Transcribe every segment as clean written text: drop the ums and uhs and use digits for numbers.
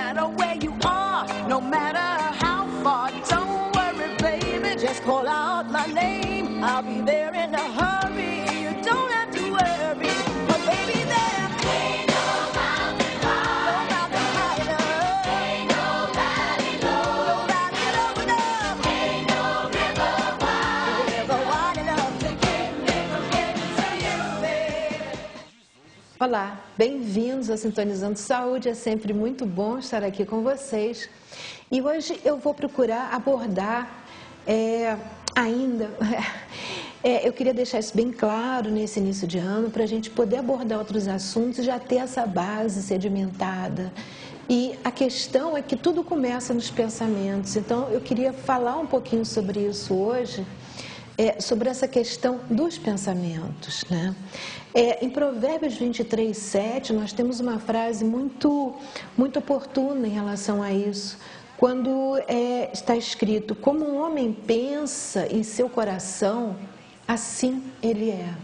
matter where you are, no matter how far. Don't worry, baby, just call out my name. I'll be there in a hurry. You don't have to worry, but baby, there ain't no mountain high enough. Ain't no valley low enough. Ain't no river wide enough to keep me from getting to you, baby. Olá, bem-vindos a Sintonizando Saúde, é sempre muito bom estar aqui com vocês. E hoje eu vou procurar abordar eu queria deixar isso bem claro nesse início de ano, para a gente poder abordar outros assuntos e já ter essa base sedimentada. E a questão é que tudo começa nos pensamentos, então eu queria falar um pouquinho sobre isso hoje, sobre essa questão dos pensamentos, né? Em Provérbios 23:7, nós temos uma frase muito oportuna em relação a isso, quando está escrito: como um homem pensa em seu coração, assim ele é.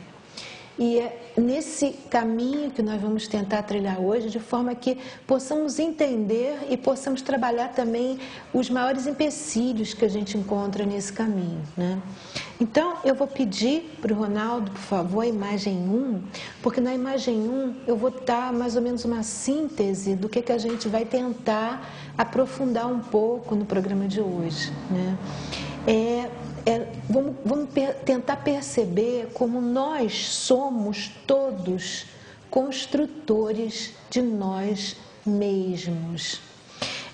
E é nesse caminho que nós vamos tentar trilhar hoje, de forma que possamos entender e possamos trabalhar também os maiores empecilhos que a gente encontra nesse caminho, né? Então, eu vou pedir para o Ronaldo, por favor, a imagem 1, porque na imagem 1 eu vou dar mais ou menos uma síntese do que a gente vai tentar aprofundar um pouco no programa de hoje, né? Vamos tentar perceber como nós somos todos construtores de nós mesmos.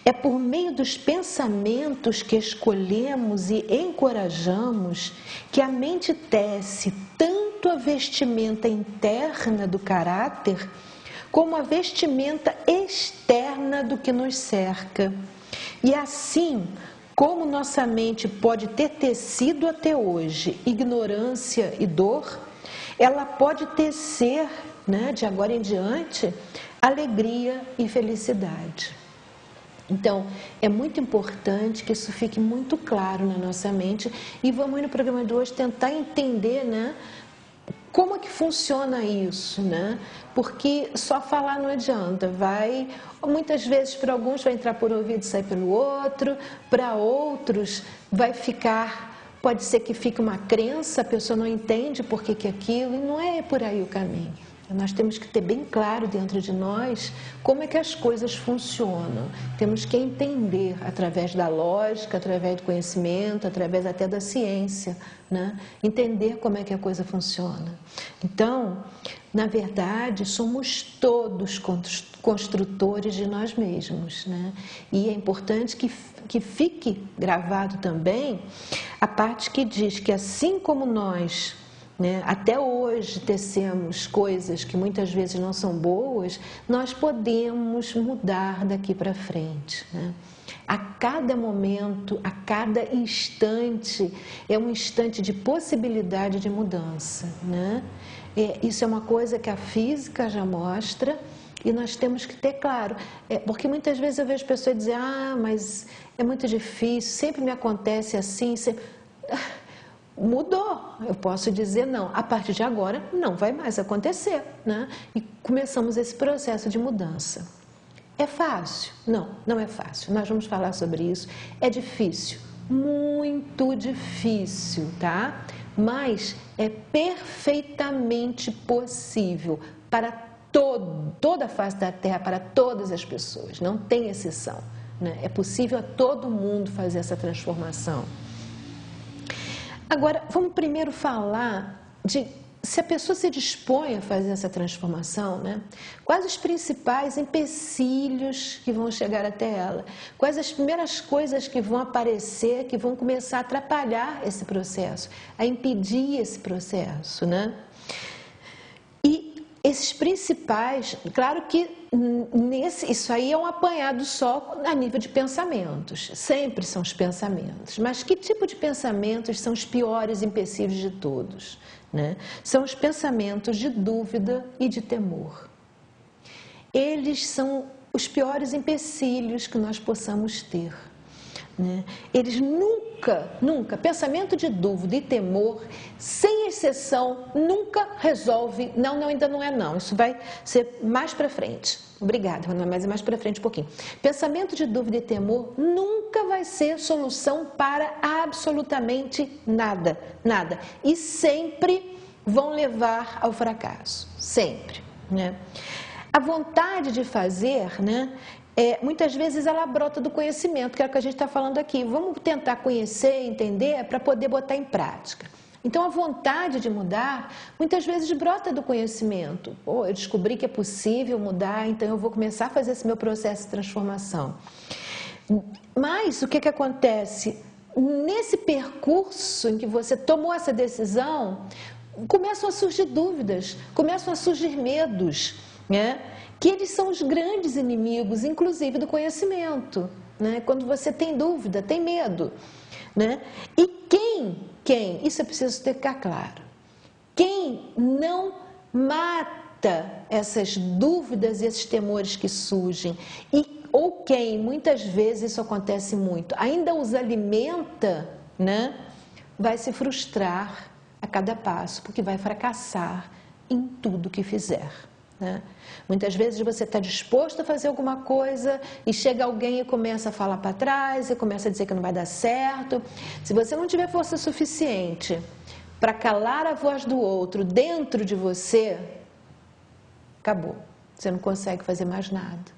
É por meio dos pensamentos que escolhemos e encorajamos que a mente tece tanto a vestimenta interna do caráter, como a vestimenta externa do que nos cerca. E assim, como nossa mente pode ter tecido até hoje ignorância e dor, ela pode tecer, né, de agora em diante, alegria e felicidade. Então, é muito importante que isso fique muito claro na nossa mente e vamos no programa de hoje tentar entender, né, como é que funciona isso, né? Porque só falar não adianta, muitas vezes para alguns vai entrar por um ouvido e sair pelo outro, para outros pode ser que fique uma crença, a pessoa não entende por que aquilo, e não é por aí o caminho. Nós temos que ter bem claro dentro de nós como é que as coisas funcionam. Temos que entender através da lógica, através do conhecimento, através até da ciência, né? Entender como é que a coisa funciona. Então, na verdade, somos todos construtores de nós mesmos, né? E é importante que fique gravado também a parte que diz que assim como nós, né, até hoje tecemos coisas que muitas vezes não são boas, nós podemos mudar daqui para frente, né? A cada momento, a cada instante, é um instante de possibilidade de mudança, né? Isso é uma coisa que a física já mostra e nós temos que ter claro. Porque muitas vezes eu vejo pessoas dizer: mas é muito difícil, sempre me acontece assim, sempre... Mudou, eu posso dizer não, a partir de agora não vai mais acontecer, né? E começamos esse processo de mudança. É fácil? Não, não é fácil, nós vamos falar sobre isso. É difícil, muito difícil, tá? Mas é perfeitamente possível para toda a face da Terra, para todas as pessoas, não tem exceção, né? É possível a todo mundo fazer essa transformação. Agora, vamos primeiro falar de se a pessoa se dispõe a fazer essa transformação, né? Quais os principais empecilhos que vão chegar até ela? Quais as primeiras coisas que vão aparecer, que vão começar a atrapalhar esse processo, a impedir esse processo, né? E esses principais, claro que isso aí é um apanhado só a nível de pensamentos, sempre são os pensamentos, mas que tipo de pensamentos são os piores empecilhos de todos, né? São os pensamentos de dúvida e de temor. Eles são os piores empecilhos que nós possamos ter. né? Eles nunca, pensamento de dúvida e temor, sem exceção, nunca resolve, não, ainda não é não, isso vai ser mais para frente. Obrigada, mas é mais para frente um pouquinho. Pensamento de dúvida e temor nunca vai ser solução para absolutamente nada, nada. E sempre vão levar ao fracasso, sempre, né? A vontade de fazer, né? Muitas vezes ela brota do conhecimento, que é o que a gente está falando aqui. Vamos tentar conhecer, entender, para poder botar em prática. Então, a vontade de mudar, muitas vezes brota do conhecimento. Pô, eu descobri que é possível mudar, então eu vou começar a fazer esse meu processo de transformação. Mas, o que acontece? Nesse percurso em que você tomou essa decisão, começam a surgir dúvidas, começam a surgir medos, né? Que eles são os grandes inimigos, inclusive do conhecimento, né? Quando você tem dúvida, tem medo, né? E quem, isso é preciso ficar claro, quem não mata essas dúvidas e esses temores que surgem, ou quem, muitas vezes isso acontece muito, ainda os alimenta, né? Vai se frustrar a cada passo, porque vai fracassar em tudo que fizer, né? Muitas vezes você está disposto a fazer alguma coisa e chega alguém e começa a falar para trás, e começa a dizer que não vai dar certo. Se você não tiver força suficiente para calar a voz do outro dentro de você, acabou, você não consegue fazer mais nada,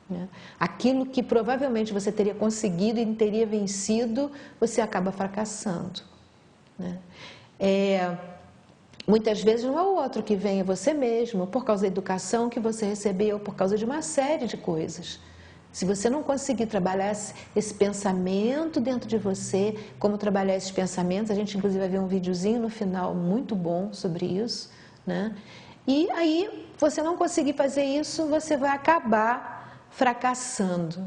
né? Aquilo que provavelmente você teria conseguido e teria vencido, você acaba fracassando, né? Muitas vezes não é o outro que vem, é você mesmo, por causa da educação que você recebeu, por causa de uma série de coisas. Se você não conseguir trabalhar esse pensamento dentro de você, como trabalhar esses pensamentos, a gente inclusive vai ver um videozinho no final muito bom sobre isso, né? E aí, você não conseguir fazer isso, você vai acabar fracassando.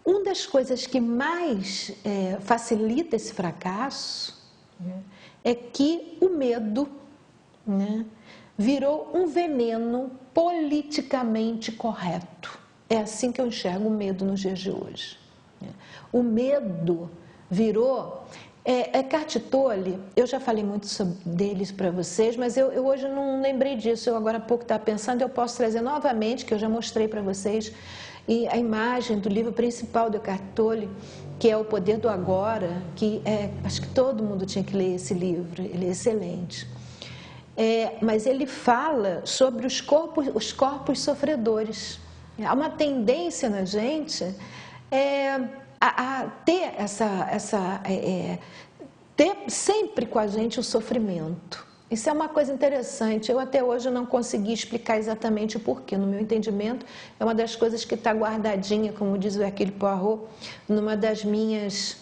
Uma das coisas que mais facilita esse fracasso, né, é que o medo, né, virou um veneno politicamente correto. É assim que eu enxergo o medo nos dias de hoje. O medo virou... Eckhart Tolle, eu já falei muito deles para vocês, mas eu hoje não lembrei disso. Eu agora há pouco estava pensando, eu posso trazer novamente, que eu já mostrei para vocês, e a imagem do livro principal do Eckhart Tolle, que é O Poder do Agora, que acho que todo mundo tinha que ler esse livro, ele é excelente. Mas ele fala sobre os corpos sofredores. Há uma tendência na gente a ter ter sempre com a gente o sofrimento. Isso é uma coisa interessante. Eu até hoje não consegui explicar exatamente o porquê. No meu entendimento, é uma das coisas que está guardadinha, como diz o Hercule Poirot, numa das minhas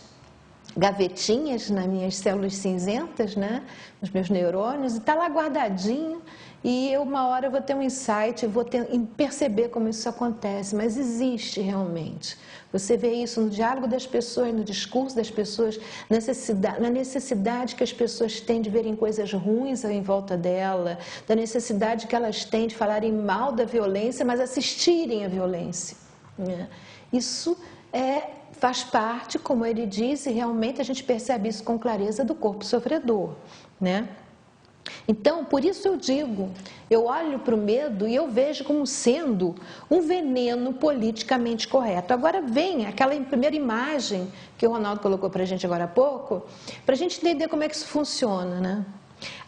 gavetinhas, nas minhas células cinzentas, né? Nos meus neurônios, e está lá guardadinho. E uma hora eu vou ter um insight, vou perceber como isso acontece, mas existe realmente. Você vê isso no diálogo das pessoas, no discurso das pessoas, na necessidade que as pessoas têm de verem coisas ruins em volta dela, da necessidade que elas têm de falarem mal da violência, mas assistirem à violência, né? Isso faz parte, como ele diz, e realmente a gente percebe isso com clareza, do corpo sofredor, né? Então, por isso eu digo, eu olho para o medo e eu vejo como sendo um veneno politicamente correto. Agora vem aquela primeira imagem que o Ronaldo colocou para a gente agora há pouco, para a gente entender como é que isso funciona, né?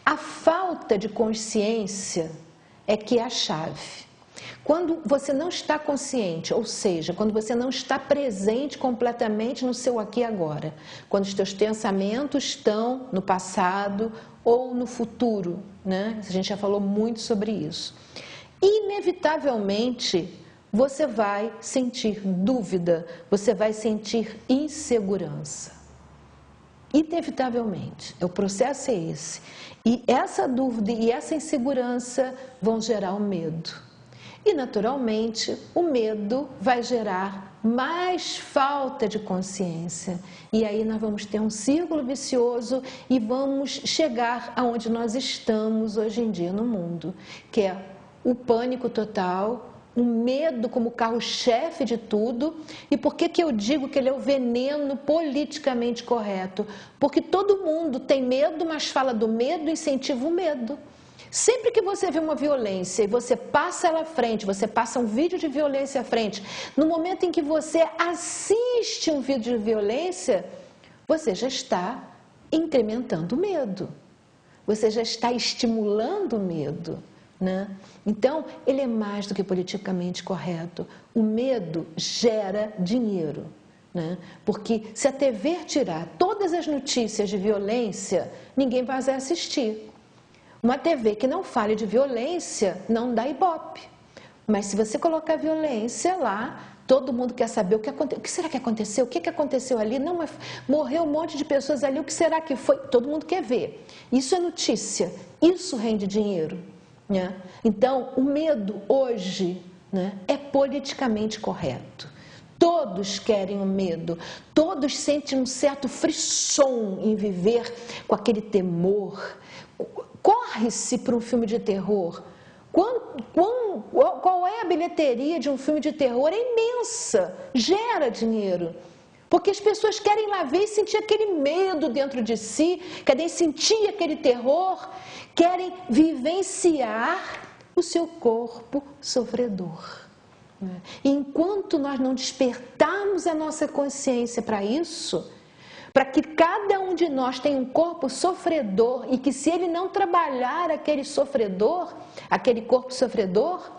A falta de consciência é que é a chave. Quando você não está consciente, ou seja, quando você não está presente completamente no seu aqui e agora, quando os teus pensamentos estão no passado ou no futuro, né? A gente já falou muito sobre isso. Inevitavelmente, você vai sentir dúvida, você vai sentir insegurança. Inevitavelmente, o processo é esse. E essa dúvida e essa insegurança vão gerar o medo. E, naturalmente, o medo vai gerar mais falta de consciência. E aí nós vamos ter um círculo vicioso e vamos chegar aonde nós estamos hoje em dia no mundo, que é o pânico total, o medo como carro-chefe de tudo. E por que eu digo que ele é o veneno politicamente correto? Porque todo mundo tem medo, mas fala do medo e incentiva o medo. Sempre que você vê uma violência e você passa ela à frente, você passa um vídeo de violência à frente, no momento em que você assiste um vídeo de violência, você já está incrementando o medo. Você já está estimulando o medo, né? Então, ele é mais do que politicamente correto. O medo gera dinheiro, né? Porque se a TV tirar todas as notícias de violência, ninguém vai assistir. Uma TV que não fale de violência não dá ibope. Mas se você colocar violência lá, todo mundo quer saber o que aconteceu. O que será que aconteceu? O que aconteceu ali? Não, morreu um monte de pessoas ali. O que será que foi? Todo mundo quer ver. Isso é notícia. Isso rende dinheiro, né? Então, o medo hoje, né, é politicamente correto. Todos querem o medo. Todos sentem um certo frisson em viver com aquele temor. Corre-se para um filme de terror. Qual é a bilheteria de um filme de terror? É imensa, gera dinheiro. Porque as pessoas querem lá ver e sentir aquele medo dentro de si, querem sentir aquele terror, querem vivenciar o seu corpo sofredor. E enquanto nós não despertarmos a nossa consciência para isso, para que cada um de nós tenha um corpo sofredor e que se ele não trabalhar aquele sofredor, aquele corpo sofredor,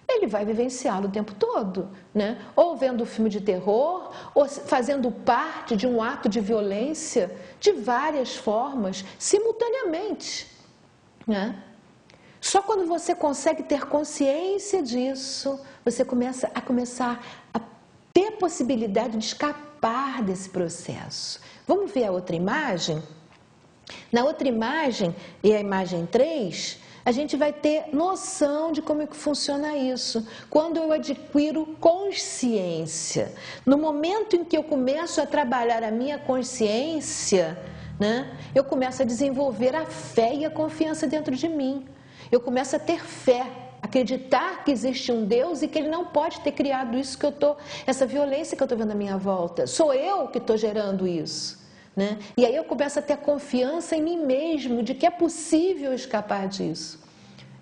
ele vai vivenciá-lo o tempo todo, né? Ou vendo filme de terror, ou fazendo parte de um ato de violência de várias formas, simultaneamente, né? Só quando você consegue ter consciência disso, você começa a ter possibilidade de escapar desse processo. Vamos ver a outra imagem? Na outra imagem, e a imagem 3, a gente vai ter noção de como é que funciona isso. Quando eu adquiro consciência, no momento em que eu começo a trabalhar a minha consciência, né, eu começo a desenvolver a fé e a confiança dentro de mim. Eu começo a ter fé, acreditar que existe um Deus e que Ele não pode ter criado isso essa violência que eu estou vendo à minha volta. Sou eu que estou gerando isso, né? E aí eu começo a ter confiança em mim mesmo, de que é possível escapar disso.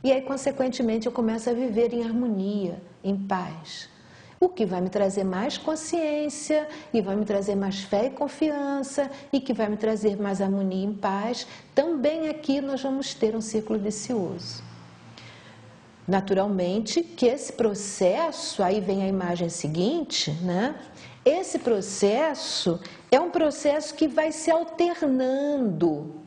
E aí, consequentemente, eu começo a viver em harmonia, em paz. O que vai me trazer mais consciência, e vai me trazer mais fé e confiança, e que vai me trazer mais harmonia e paz. Também aqui nós vamos ter um círculo vicioso. Naturalmente que esse processo, aí vem a imagem seguinte, né? Esse processo é um processo que vai se alternando.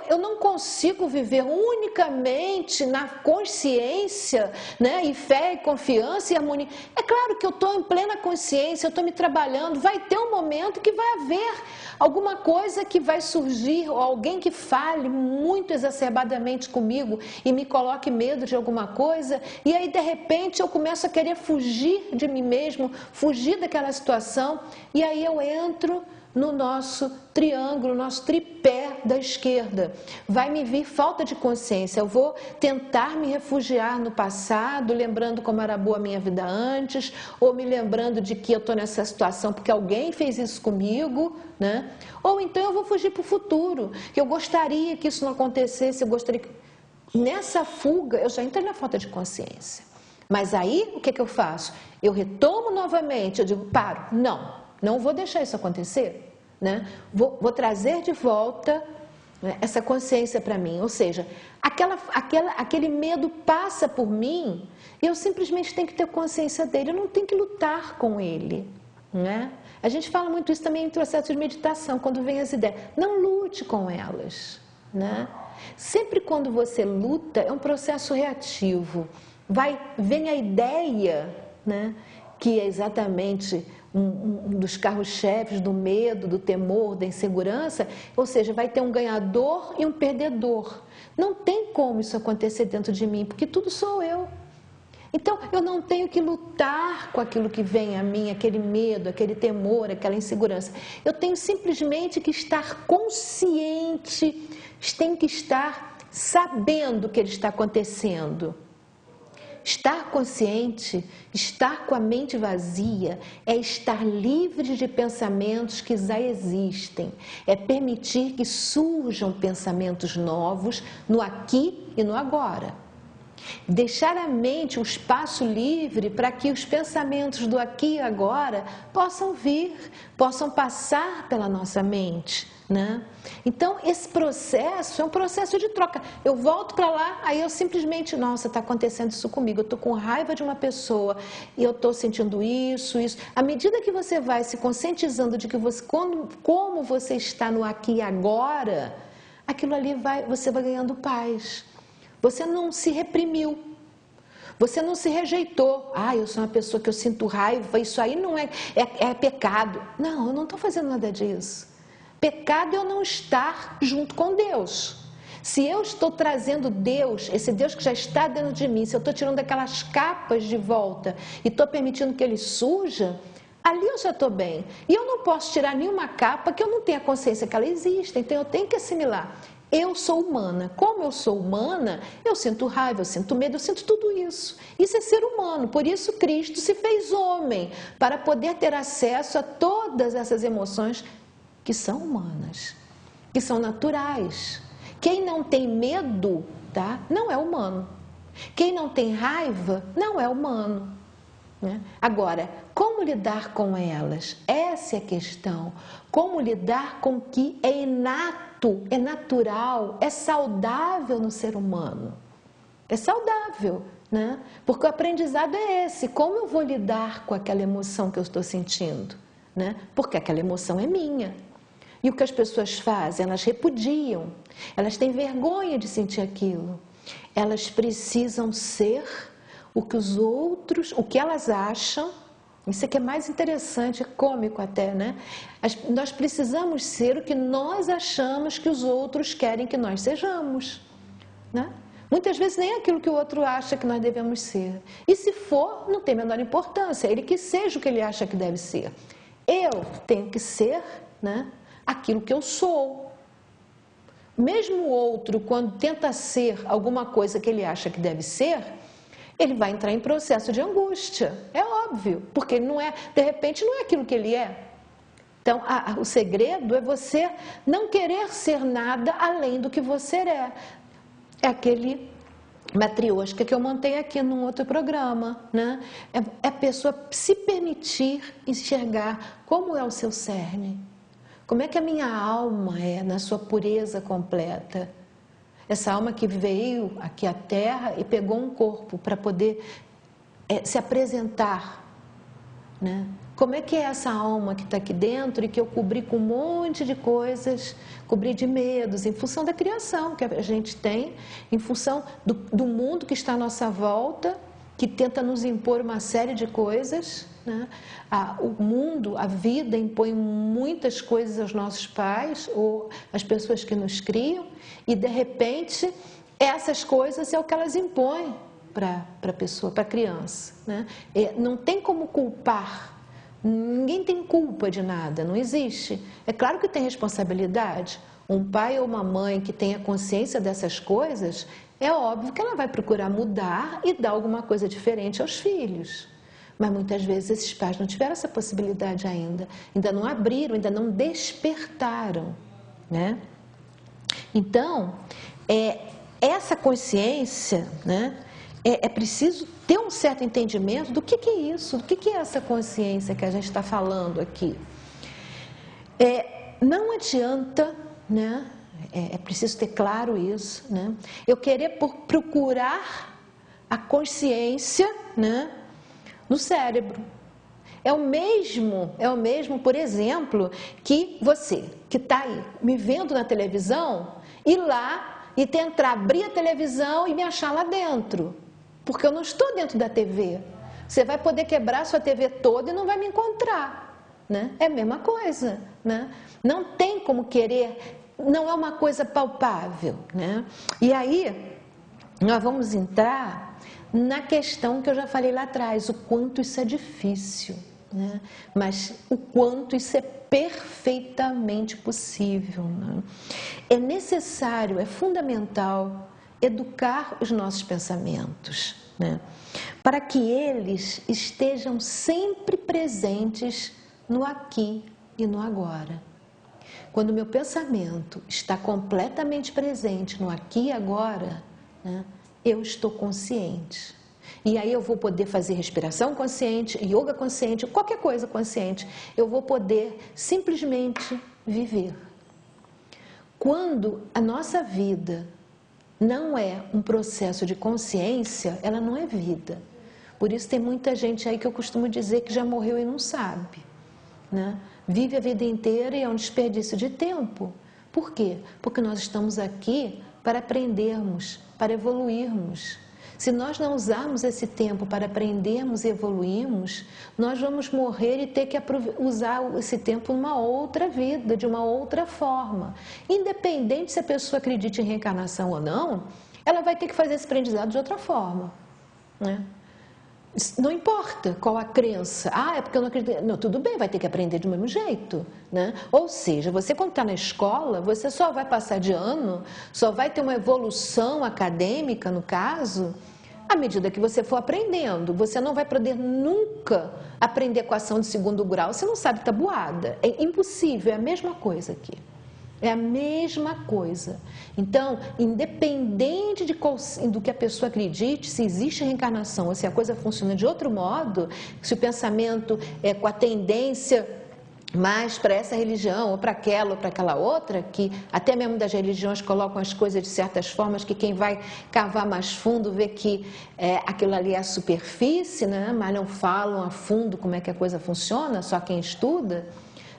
Eu não consigo viver unicamente na consciência, né, e fé, e confiança e harmonia. É claro que eu estou em plena consciência, eu estou me trabalhando, vai ter um momento que vai haver alguma coisa que vai surgir, ou alguém que fale muito exacerbadamente comigo e me coloque medo de alguma coisa, e aí de repente eu começo a querer fugir de mim mesmo, fugir daquela situação, e aí eu entro no nosso triângulo, nosso tripé da esquerda. Vai me vir falta de consciência. Eu vou tentar me refugiar no passado, lembrando como era boa a minha vida antes, ou me lembrando de que eu estou nessa situação porque alguém fez isso comigo, né? Ou então eu vou fugir para o futuro, que eu gostaria que isso não acontecesse, eu gostaria que... Nessa fuga, eu já entrei na falta de consciência. Mas aí, o que eu faço? Eu retomo novamente, eu digo, paro, não vou deixar isso acontecer, né? Vou trazer de volta, né, essa consciência para mim. Ou seja, aquele medo passa por mim e eu simplesmente tenho que ter consciência dele, eu não tenho que lutar com ele, né? A gente fala muito isso também em processo de meditação, quando vem as ideias. Não lute com elas, né? Sempre quando você luta, é um processo reativo. Vem a ideia, né, que é exatamente um dos carros-chefes do medo, do temor, da insegurança, ou seja, vai ter um ganhador e um perdedor. Não tem como isso acontecer dentro de mim, porque tudo sou eu. Então, eu não tenho que lutar com aquilo que vem a mim, aquele medo, aquele temor, aquela insegurança. Eu tenho simplesmente que estar consciente, tenho que estar sabendo o que ele está acontecendo. Estar consciente, estar com a mente vazia, é estar livre de pensamentos que já existem. É permitir que surjam pensamentos novos no aqui e no agora. Deixar a mente o espaço livre para que os pensamentos do aqui e agora possam vir, possam passar pela nossa mente, né? Então, esse processo é um processo de troca. Eu volto para lá, aí eu simplesmente, nossa, está acontecendo isso comigo, eu estou com raiva de uma pessoa e eu estou sentindo isso. À medida que você vai se conscientizando de que você, como você está no aqui e agora, aquilo ali você vai ganhando paz. Você não se reprimiu, você não se rejeitou. Eu sou uma pessoa que eu sinto raiva, isso aí não é pecado. Não, eu não estou fazendo nada disso. Pecado é eu não estar junto com Deus. Se eu estou trazendo Deus, esse Deus que já está dentro de mim, se eu estou tirando aquelas capas de volta e estou permitindo que ele surja, ali eu já estou bem. E eu não posso tirar nenhuma capa que eu não tenha consciência que ela existe, então eu tenho que assimilar. Eu sou humana. Como eu sou humana, eu sinto raiva, eu sinto medo, eu sinto tudo isso. Isso é ser humano. Por isso Cristo se fez homem, para poder ter acesso a todas essas emoções que são humanas, que são naturais. Quem não tem medo, tá? Não é humano. Quem não tem raiva, não é humano, né? Agora, como lidar com elas? Essa é a questão. Como lidar com o que é inato, é natural, é saudável no ser humano? É saudável, né? Porque o aprendizado é esse. Como eu vou lidar com aquela emoção que eu estou sentindo, né? Porque aquela emoção é minha. E o que as pessoas fazem? Elas repudiam. Elas têm vergonha de sentir aquilo. Elas precisam ser o que os outros, o que elas acham. Isso é que é mais interessante, é cômico até, né? Nós precisamos ser o que nós achamos que os outros querem que nós sejamos, né? Muitas vezes nem aquilo que o outro acha que nós devemos ser. E se for, não tem a menor importância. Ele que seja o que ele acha que deve ser. Eu tenho que ser, né, aquilo que eu sou. Mesmo o outro, quando tenta ser alguma coisa que ele acha que deve ser, ele vai entrar em processo de angústia, é óbvio, porque ele não é, de repente não é aquilo que ele é. Então, o segredo é você não querer ser nada além do que você é. É aquele matrioshka que eu montei aqui num outro programa, né? É a pessoa se permitir enxergar como é o seu cerne, como é que a minha alma é na sua pureza completa. Essa alma que veio aqui à Terra e pegou um corpo para poder se apresentar, né? Como é que é essa alma que está aqui dentro e que eu cobri com um monte de coisas, cobri de medos, em função da criação que a gente tem, em função do mundo que está à nossa volta, que tenta nos impor uma série de coisas, né? O mundo, a vida impõe muitas coisas aos nossos pais ou às pessoas que nos criam e, de repente, essas coisas é o que elas impõem para a pessoa, para a criança, né? Não tem como culpar, ninguém tem culpa de nada, não existe. É claro que tem responsabilidade. Um pai ou uma mãe que tenha consciência dessas coisas, é óbvio que ela vai procurar mudar e dar alguma coisa diferente aos filhos. Mas muitas vezes esses pais não tiveram essa possibilidade ainda não abriram, ainda não despertaram, né? Então, essa consciência, né, é preciso ter um certo entendimento do que é isso, do que é essa consciência que a gente está falando aqui. Não adianta, né? É preciso ter claro isso, né? Eu querer procurar a consciência, né, no cérebro. É o mesmo, por exemplo, que você, que está aí me vendo na televisão, ir lá e tentar abrir a televisão e me achar lá dentro. Porque eu não estou dentro da TV. Você vai poder quebrar sua TV toda e não vai me encontrar, né? É a mesma coisa, né? Não tem como querer, não é uma coisa palpável, né? E aí, nós vamos entrar na questão que eu já falei lá atrás, o quanto isso é difícil, né? Mas o quanto isso é perfeitamente possível, né? É necessário, é fundamental educar os nossos pensamentos, né? Para que eles estejam sempre presentes no aqui e no agora. Quando o meu pensamento está completamente presente no aqui e agora, né, eu estou consciente. E aí eu vou poder fazer respiração consciente, yoga consciente, qualquer coisa consciente. Eu vou poder simplesmente viver. Quando a nossa vida não é um processo de consciência, ela não é vida. Por isso tem muita gente aí que eu costumo dizer que já morreu e não sabe, né? Vive a vida inteira e é um desperdício de tempo. Por quê? Porque nós estamos aqui para aprendermos, para evoluirmos. Se nós não usarmos esse tempo para aprendermos e evoluirmos, nós vamos morrer e ter que usar esse tempo numa outra vida, de uma outra forma. Independente se a pessoa acredita em reencarnação ou não, ela vai ter que fazer esse aprendizado de outra forma, né? Não importa qual a crença. É porque eu não acredito. Não, tudo bem, vai ter que aprender do mesmo jeito, né? Ou seja, você quando está na escola, você só vai passar de ano, só vai ter uma evolução acadêmica, no caso, à medida que você for aprendendo. Você não vai poder nunca aprender equação de segundo grau, você não sabe tabuada. É impossível, é a mesma coisa aqui. É a mesma coisa. Então, independente do que a pessoa acredite, se existe reencarnação ou se a coisa funciona de outro modo, se o pensamento é com a tendência mais para essa religião ou para aquela outra, que até mesmo das religiões colocam as coisas de certas formas que quem vai cavar mais fundo vê que aquilo ali é a superfície, né? Mas não falam a fundo como é que a coisa funciona, só quem estuda.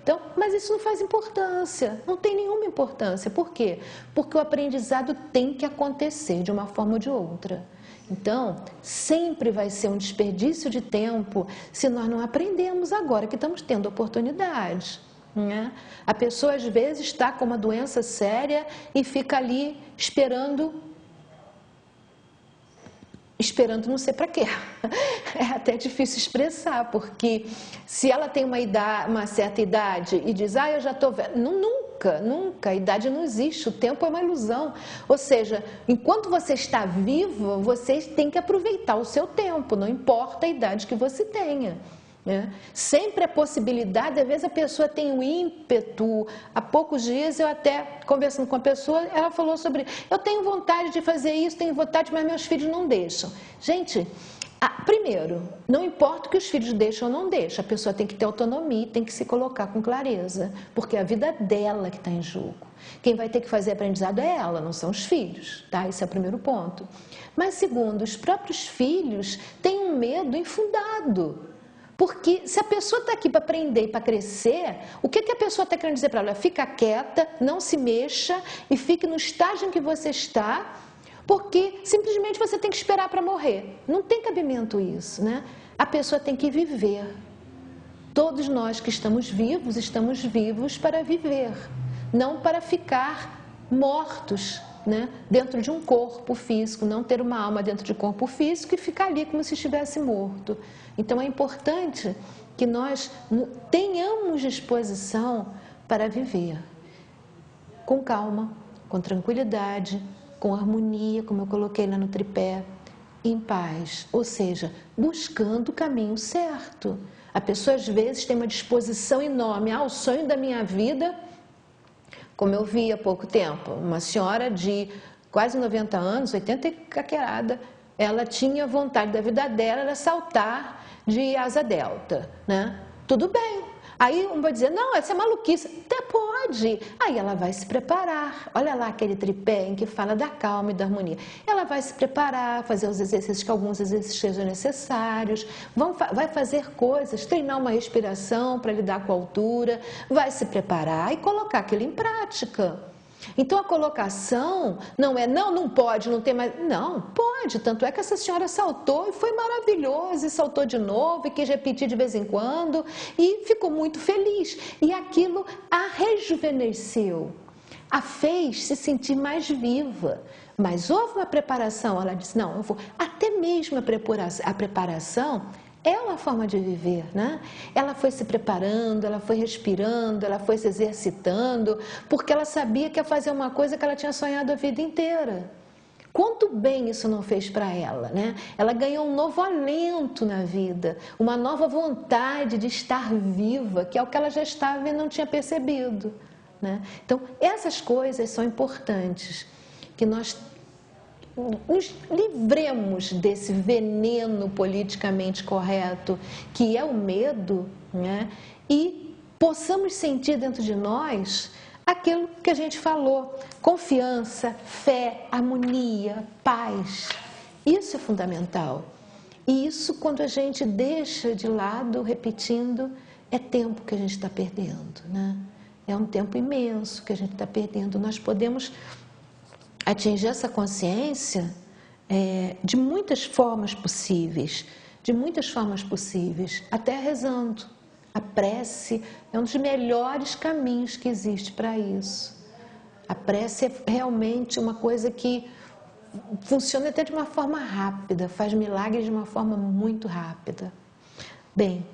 Então, mas isso não faz importância, não tem nenhuma importância. Por quê? Porque o aprendizado tem que acontecer de uma forma ou de outra. Então, sempre vai ser um desperdício de tempo se nós não aprendemos agora que estamos tendo oportunidade, né? A pessoa às vezes está com uma doença séria e fica ali esperando não sei para quê. É até difícil expressar, porque se ela tem uma certa idade e diz, eu já estou velha, nunca, a idade não existe, o tempo é uma ilusão. Ou seja, enquanto você está vivo, você tem que aproveitar o seu tempo, não importa a idade que você tenha, né? Sempre a possibilidade, às vezes a pessoa tem um ímpeto. Há poucos dias eu até conversando com a pessoa, ela falou sobre, eu tenho vontade de fazer isso, tenho vontade, mas meus filhos não deixam. Gente, primeiro, não importa o que os filhos deixam ou não deixam, a pessoa tem que ter autonomia, tem que se colocar com clareza, porque é a vida dela que está em jogo. Quem vai ter que fazer aprendizado é ela, não são os filhos, tá? Esse é o primeiro ponto. Mas segundo, os próprios filhos têm um medo infundado. Porque se a pessoa está aqui para aprender e para crescer, o que a pessoa está querendo dizer para ela? Fica quieta, não se mexa e fique no estágio em que você está, porque simplesmente você tem que esperar para morrer. Não tem cabimento isso, né? A pessoa tem que viver. Todos nós que estamos vivos para viver, não para ficar mortos, né? Dentro de um corpo físico, não ter uma alma dentro de corpo físico e ficar ali como se estivesse morto. Então é importante que nós tenhamos disposição para viver com calma, com tranquilidade, com harmonia, como eu coloquei lá no tripé, em paz, ou seja, buscando o caminho certo. A pessoa às vezes tem uma disposição enorme, o sonho da minha vida, como eu vi há pouco tempo, uma senhora de quase 90 anos, 80 e caquerada, ela tinha vontade da vida dela era saltar de asa delta, né? Tudo bem. Aí um vai dizer, não, essa é maluquice. Até pode. Aí ela vai se preparar. Olha lá aquele tripé em que fala da calma e da harmonia. Ela vai se preparar, fazer os exercícios, que alguns exercícios sejam necessários, vai fazer coisas, treinar uma respiração para lidar com a altura, vai se preparar e colocar aquilo em prática. Então a colocação não pode, não tem mais, não, pode, tanto é que essa senhora saltou e foi maravilhoso, e saltou de novo e quis repetir de vez em quando e ficou muito feliz, e aquilo a rejuvenesceu, a fez se sentir mais viva, mas houve uma preparação, ela disse, não, eu vou, até mesmo a preparação é uma forma de viver, né? Ela foi se preparando, ela foi respirando, ela foi se exercitando, porque ela sabia que ia fazer uma coisa que ela tinha sonhado a vida inteira. quanto bem isso não fez para ela, né? Ela ganhou um novo alento na vida, uma nova vontade de estar viva, que é o que ela já estava e não tinha percebido, né? Então, essas coisas são importantes, que nós nos livremos desse veneno politicamente correto, que é o medo, né? E possamos sentir dentro de nós aquilo que a gente falou: confiança, fé, harmonia, paz. Isso é fundamental. E isso, quando a gente deixa de lado, repetindo, é tempo que a gente está perdendo, né? É um tempo imenso que a gente está perdendo. Nós podemos atingir essa consciência de muitas formas possíveis, até rezando. A prece é um dos melhores caminhos que existe para isso. A prece é realmente uma coisa que funciona até de uma forma rápida, faz milagres de uma forma muito rápida. Bem,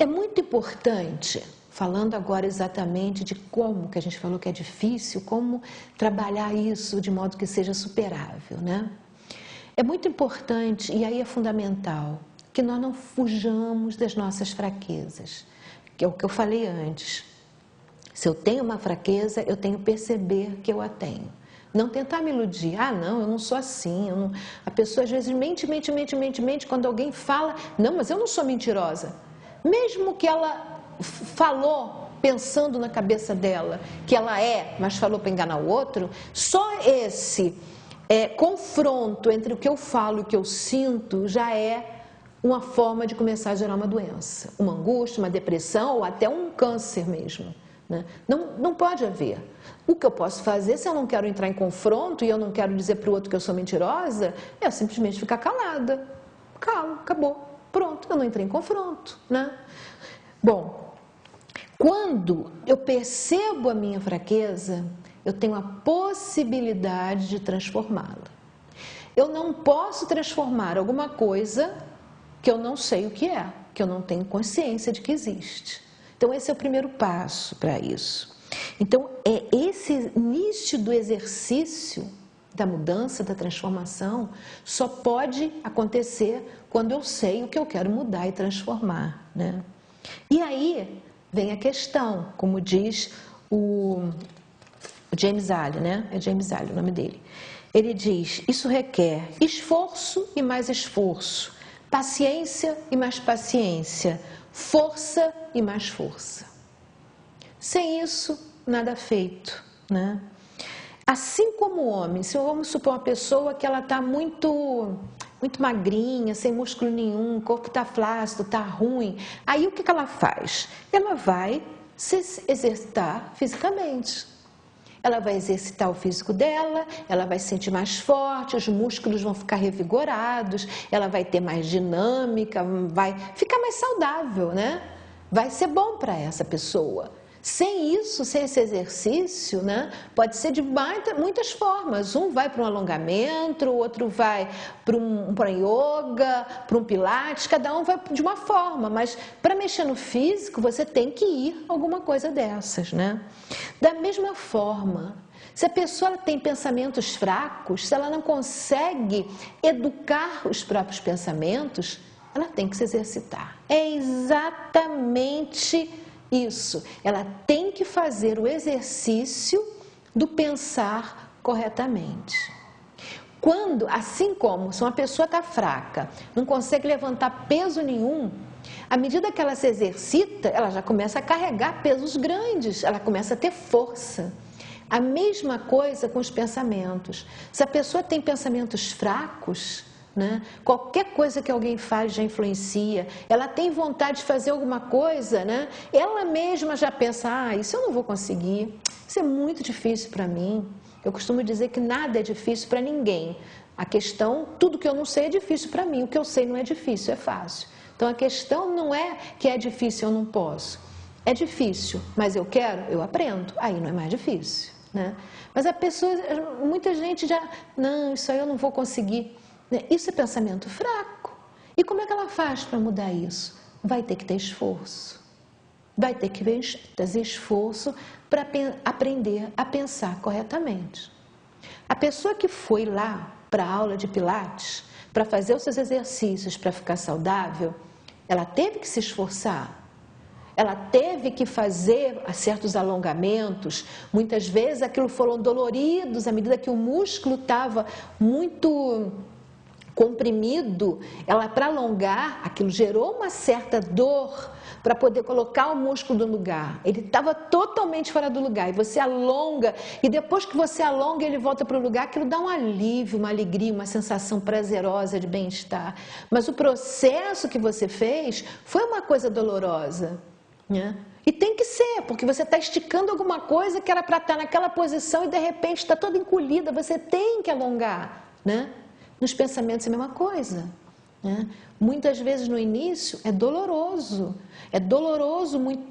é muito importante, falando agora exatamente de como, que a gente falou que é difícil, como trabalhar isso de modo que seja superável, né? É muito importante, e aí é fundamental, que nós não fujamos das nossas fraquezas, que é o que eu falei antes. Se eu tenho uma fraqueza, eu tenho que perceber que eu a tenho. Não tentar me iludir. Ah, não, eu não sou assim. A pessoa às vezes mente, quando alguém fala, não, mas eu não sou mentirosa. Mesmo que ela falou pensando na cabeça dela que ela é, mas falou para enganar o outro, só esse confronto entre o que eu falo e o que eu sinto já é uma forma de começar a gerar uma doença, uma angústia, uma depressão ou até um câncer mesmo, né? Não pode haver. O que eu posso fazer, se eu não quero entrar em confronto e eu não quero dizer para o outro que eu sou mentirosa, é simplesmente ficar calada. Calo, acabou, pronto, eu não entrei em confronto, né? Bom, quando eu percebo a minha fraqueza, eu tenho a possibilidade de transformá-la. Eu não posso transformar alguma coisa que eu não sei o que é, que eu não tenho consciência de que existe. Então, esse é o primeiro passo para isso. Então, é esse início do exercício da mudança, da transformação, só pode acontecer quando eu sei o que eu quero mudar e transformar, né? E aí vem a questão, como diz o James Allen, né? É James Allen o nome dele. Ele diz: isso requer esforço e mais esforço, paciência e mais paciência, força e mais força. Sem isso, nada feito, né? Assim como o homem, se vamos supor uma pessoa que ela está muito magrinha, sem músculo nenhum, o corpo está flácido, está ruim, aí o que ela faz? Ela vai se exercitar fisicamente. Ela vai exercitar o físico dela, ela vai se sentir mais forte, os músculos vão ficar revigorados, ela vai ter mais dinâmica, vai ficar mais saudável, né? Vai ser bom para essa pessoa. Sem isso, sem esse exercício, né, pode ser de muitas formas. Um vai para um alongamento, o outro vai para um yoga, para um pilates, cada um vai de uma forma, mas para mexer no físico você tem que ir a alguma coisa dessas, né? Da mesma forma, se a pessoa tem pensamentos fracos, se ela não consegue educar os próprios pensamentos, ela tem que se exercitar. É exatamente isso, ela tem que fazer o exercício do pensar corretamente. Quando, assim como se uma pessoa está fraca, não consegue levantar peso nenhum, à medida que ela se exercita, ela já começa a carregar pesos grandes, ela começa a ter força. A mesma coisa com os pensamentos. Se a pessoa tem pensamentos fracos, né? Qualquer coisa que alguém faz já influencia, ela tem vontade de fazer alguma coisa, né? Ela mesma já pensa, isso eu não vou conseguir, isso é muito difícil para mim. Eu costumo dizer que nada é difícil para ninguém. A questão, tudo que eu não sei é difícil para mim, o que eu sei não é difícil, é fácil. Então a questão não é que é difícil, eu não posso. É difícil, mas eu quero, eu aprendo, aí não é mais difícil, né? Mas a pessoa, muita gente já, não, isso aí eu não vou conseguir. Isso é pensamento fraco. E como é que ela faz para mudar isso? Vai ter que ter esforço. Vai ter que fazer esforço para aprender a pensar corretamente. A pessoa que foi lá para a aula de Pilates, para fazer os seus exercícios, para ficar saudável, ela teve que se esforçar. Ela teve que fazer certos alongamentos. Muitas vezes aquilo foram doloridos à medida que o músculo estava muito comprimido. Ela, para alongar, aquilo gerou uma certa dor para poder colocar o músculo no lugar. Ele estava totalmente fora do lugar. E você alonga, e depois que você alonga, ele volta para o lugar, aquilo dá um alívio, uma alegria, uma sensação prazerosa de bem-estar. Mas o processo que você fez foi uma coisa dolorosa, né? E tem que ser, porque você está esticando alguma coisa que era para estar naquela posição e de repente está toda encolhida, você tem que alongar, né? Nos pensamentos é a mesma coisa, né? Muitas vezes no início é doloroso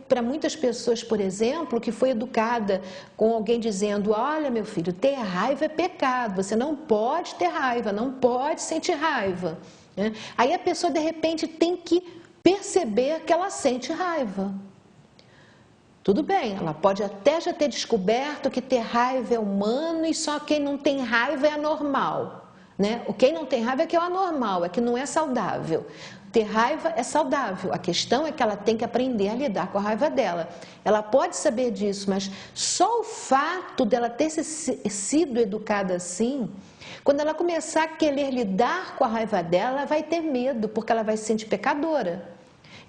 para muitas pessoas, por exemplo, que foi educada com alguém dizendo: olha, meu filho, ter raiva é pecado, você não pode ter raiva, não pode sentir raiva, né? Aí a pessoa de repente tem que perceber que ela sente raiva. Tudo bem, ela pode até já ter descoberto que ter raiva é humano e só quem não tem raiva é anormal, né? Quem não tem raiva é que é o anormal, é que não é saudável. Ter raiva é saudável, a questão é que ela tem que aprender a lidar com a raiva dela. Ela pode saber disso, mas só o fato dela ter sido educada assim, quando ela começar a querer lidar com a raiva dela, ela vai ter medo, porque ela vai se sentir pecadora.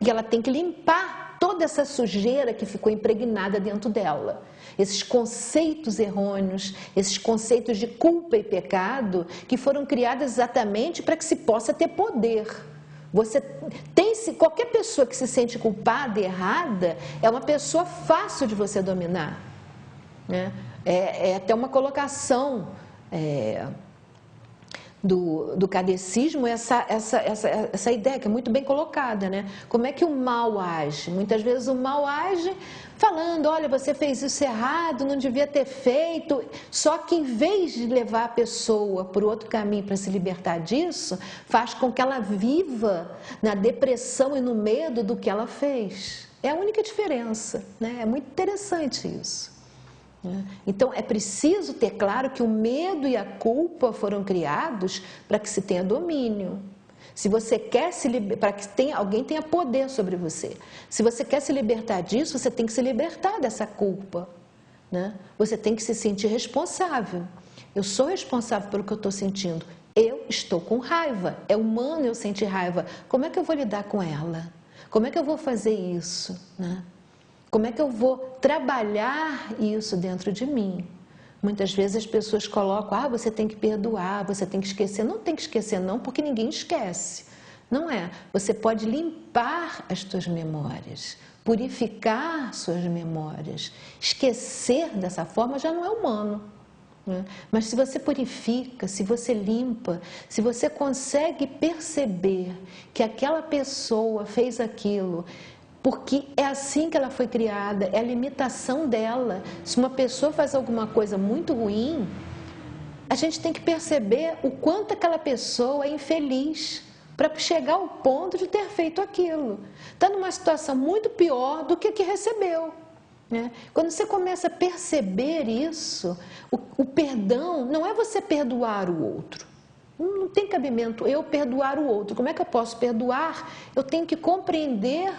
E ela tem que limpar toda essa sujeira que ficou impregnada dentro dela. Esses conceitos errôneos, esses conceitos de culpa e pecado, que foram criados exatamente para que se possa ter poder. Qualquer pessoa que se sente culpada e errada, é uma pessoa fácil de você dominar, né? É até uma colocação do catecismo, essa ideia que é muito bem colocada, né? Como é que o mal age? Muitas vezes o mal age falando: olha, você fez isso errado, não devia ter feito. Só que em vez de levar a pessoa por outro caminho para se libertar disso, faz com que ela viva na depressão e no medo do que ela fez. É a única diferença, né? É muito interessante isso. Então, é preciso ter claro que o medo e a culpa foram criados para que se tenha domínio. Se você quer para que alguém tenha poder sobre você. Se você quer se libertar disso, você tem que se libertar dessa culpa, né? Você tem que se sentir responsável. Eu sou responsável pelo que eu estou sentindo. Eu estou com raiva. É humano eu sentir raiva. Como é que eu vou lidar com ela? Como é que eu vou fazer isso, né? Como é que eu vou trabalhar isso dentro de mim? Muitas vezes as pessoas colocam: você tem que perdoar, você tem que esquecer. Não tem que esquecer não, porque ninguém esquece. Não é. Você pode limpar as suas memórias, purificar suas memórias. Esquecer dessa forma já não é humano, né? Mas se você purifica, se você limpa, se você consegue perceber que aquela pessoa fez aquilo porque é assim que ela foi criada, é a limitação dela. Se uma pessoa faz alguma coisa muito ruim, a gente tem que perceber o quanto aquela pessoa é infeliz para chegar ao ponto de ter feito aquilo. Está numa situação muito pior do que a que recebeu, né? Quando você começa a perceber isso, o perdão não é você perdoar o outro. Não tem cabimento eu perdoar o outro. Como é que eu posso perdoar? Eu tenho que compreender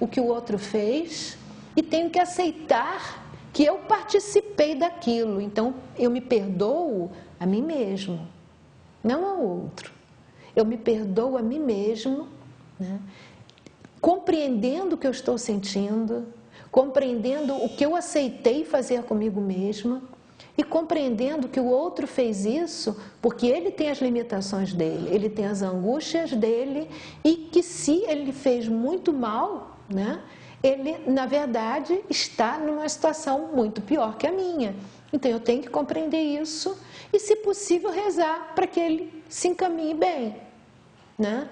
o que o outro fez e tenho que aceitar que eu participei daquilo. Então, eu me perdoo a mim mesmo, não ao outro. Eu me perdoo a mim mesmo, né? Compreendendo o que eu estou sentindo, compreendendo o que eu aceitei fazer comigo mesma e compreendendo que o outro fez isso porque ele tem as limitações dele, ele tem as angústias dele e que se ele fez muito mal, né, ele, na verdade, está numa situação muito pior que a minha. Então, eu tenho que compreender isso e, se possível, rezar para que ele se encaminhe bem, né?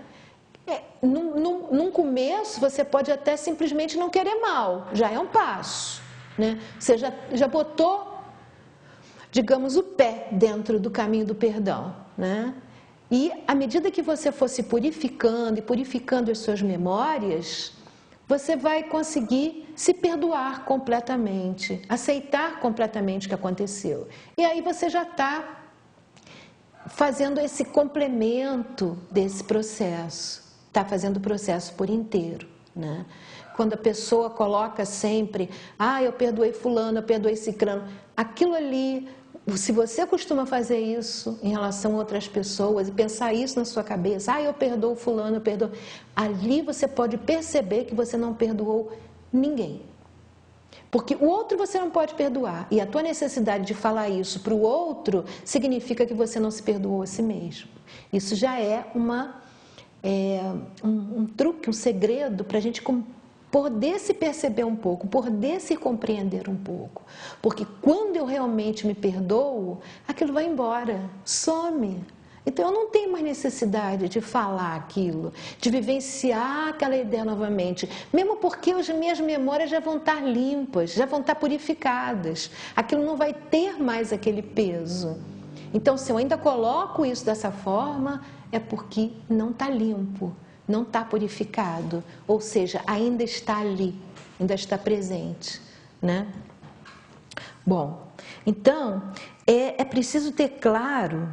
Num começo, você pode até simplesmente não querer mal, já é um passo, né? Você já botou, digamos, o pé dentro do caminho do perdão, né? E, à medida que você for se purificando e purificando as suas memórias, você vai conseguir se perdoar completamente, aceitar completamente o que aconteceu. E aí você já está fazendo esse complemento desse processo, está fazendo o processo por inteiro, né? Quando a pessoa coloca sempre, eu perdoei fulano, eu perdoei cicrano, aquilo ali, se você costuma fazer isso em relação a outras pessoas e pensar isso na sua cabeça, eu perdoo fulano, eu perdoo, ali você pode perceber que você não perdoou ninguém. Porque o outro você não pode perdoar, e a tua necessidade de falar isso para o outro significa que você não se perdoou a si mesmo. Isso já é um truque, um segredo para a gente poder se perceber um pouco, poder se compreender um pouco. Porque quando eu realmente me perdoo, aquilo vai embora, some. Então eu não tenho mais necessidade de falar aquilo, de vivenciar aquela ideia novamente, mesmo porque as minhas memórias já vão estar limpas, já vão estar purificadas. Aquilo não vai ter mais aquele peso. Então, se eu ainda coloco isso dessa forma, é porque não está limpo, não está purificado, ou seja, ainda está ali, ainda está presente, né? Bom, então, é preciso ter claro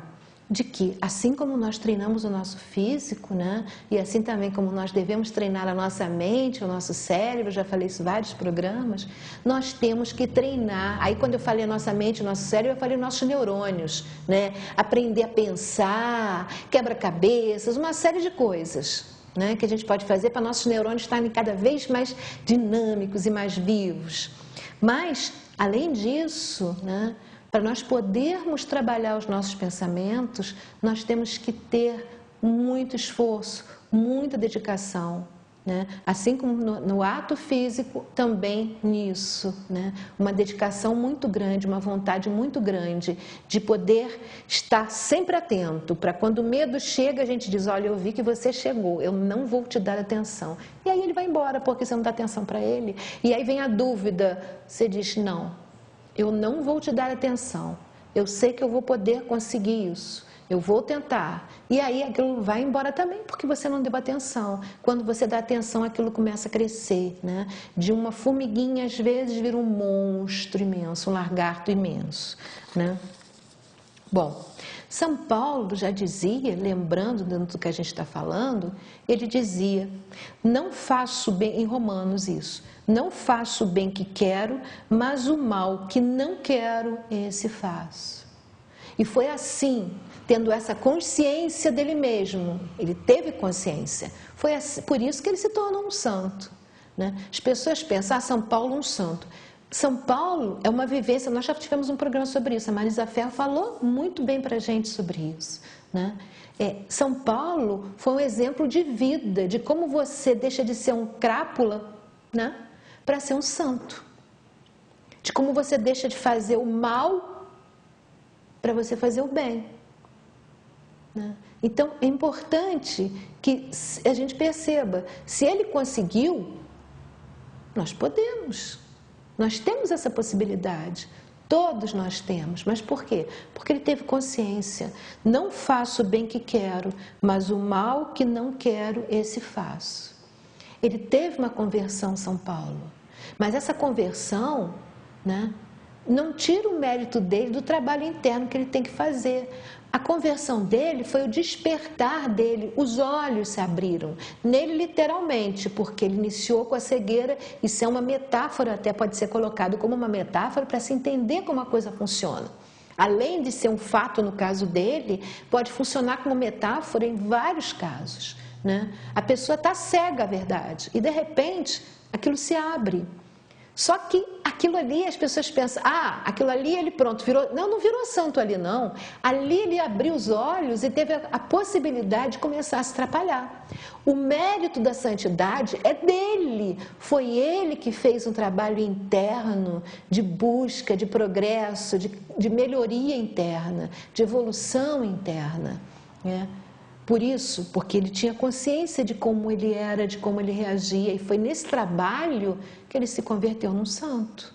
de que, assim como nós treinamos o nosso físico, né? E assim também como nós devemos treinar a nossa mente, o nosso cérebro, já falei isso em vários programas, nós temos que treinar. Aí quando eu falei a nossa mente, o nosso cérebro, eu falei nossos neurônios, né? Aprender a pensar, quebra-cabeças, uma série de coisas, né? Que a gente pode fazer para nossos neurônios estarem cada vez mais dinâmicos e mais vivos. Mas, além disso, né? Para nós podermos trabalhar os nossos pensamentos, nós temos que ter muito esforço, muita dedicação, né? Assim como no ato físico, também nisso, né? Uma dedicação muito grande, uma vontade muito grande de poder estar sempre atento, para quando o medo chega, a gente diz, olha, eu vi que você chegou, eu não vou te dar atenção. E aí ele vai embora, porque você não dá atenção para ele. E aí vem a dúvida, você diz, não. Eu não vou te dar atenção, eu sei que eu vou poder conseguir isso, eu vou tentar. E aí aquilo vai embora também, porque você não deu atenção. Quando você dá atenção, aquilo começa a crescer, né? De uma formiguinha, às vezes, vira um monstro imenso, um lagarto imenso, né? Bom, São Paulo já dizia, lembrando do que a gente está falando, ele dizia, não faço bem, em Romanos isso, não faço o bem que quero, mas o mal que não quero, esse faço. E foi assim, tendo essa consciência dele mesmo, ele teve consciência, foi assim, por isso que ele se tornou um santo, né? As pessoas pensam, São Paulo um santo. São Paulo é uma vivência, nós já tivemos um programa sobre isso, a Marisa Ferro falou muito bem para a gente sobre isso, né? São Paulo foi um exemplo de vida, de como você deixa de ser um crápula, né? Para ser um santo, de como você deixa de fazer o mal para você fazer o bem, né? Então é importante que a gente perceba, se ele conseguiu, nós podemos. Nós temos essa possibilidade, todos nós temos, mas por quê? Porque ele teve consciência, não faço o bem que quero, mas o mal que não quero, esse faço. Ele teve uma conversão, São Paulo, mas essa conversão, né, não tira o mérito dele do trabalho interno que ele tem que fazer. A conversão dele foi o despertar dele, os olhos se abriram, nele literalmente, porque ele iniciou com a cegueira, isso é uma metáfora, até pode ser colocado como uma metáfora para se entender como a coisa funciona. Além de ser um fato no caso dele, pode funcionar como metáfora em vários casos, né? A pessoa está cega, a verdade, e de repente aquilo se abre. Só que aquilo ali, as pessoas pensam, aquilo ali ele pronto, virou... Não virou santo ali não. Ali ele abriu os olhos e teve a possibilidade de começar a se atrapalhar. O mérito da santidade é dele. Foi ele que fez um trabalho interno de busca, de progresso, de melhoria interna, de evolução interna, né? Por isso, porque ele tinha consciência de como ele era, de como ele reagia, e foi nesse trabalho que ele se converteu num santo.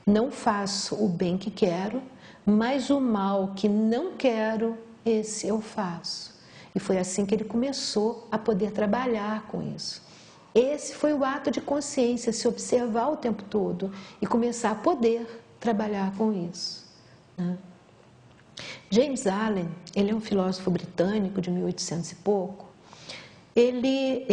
Não faço o bem que quero, mas o mal que não quero, esse eu faço. E foi assim que ele começou a poder trabalhar com isso. esse foi o ato de consciência, se observar o tempo todo e começar a poder trabalhar com isso, né? James Allen, ele é um filósofo britânico de 1800 e pouco. Ele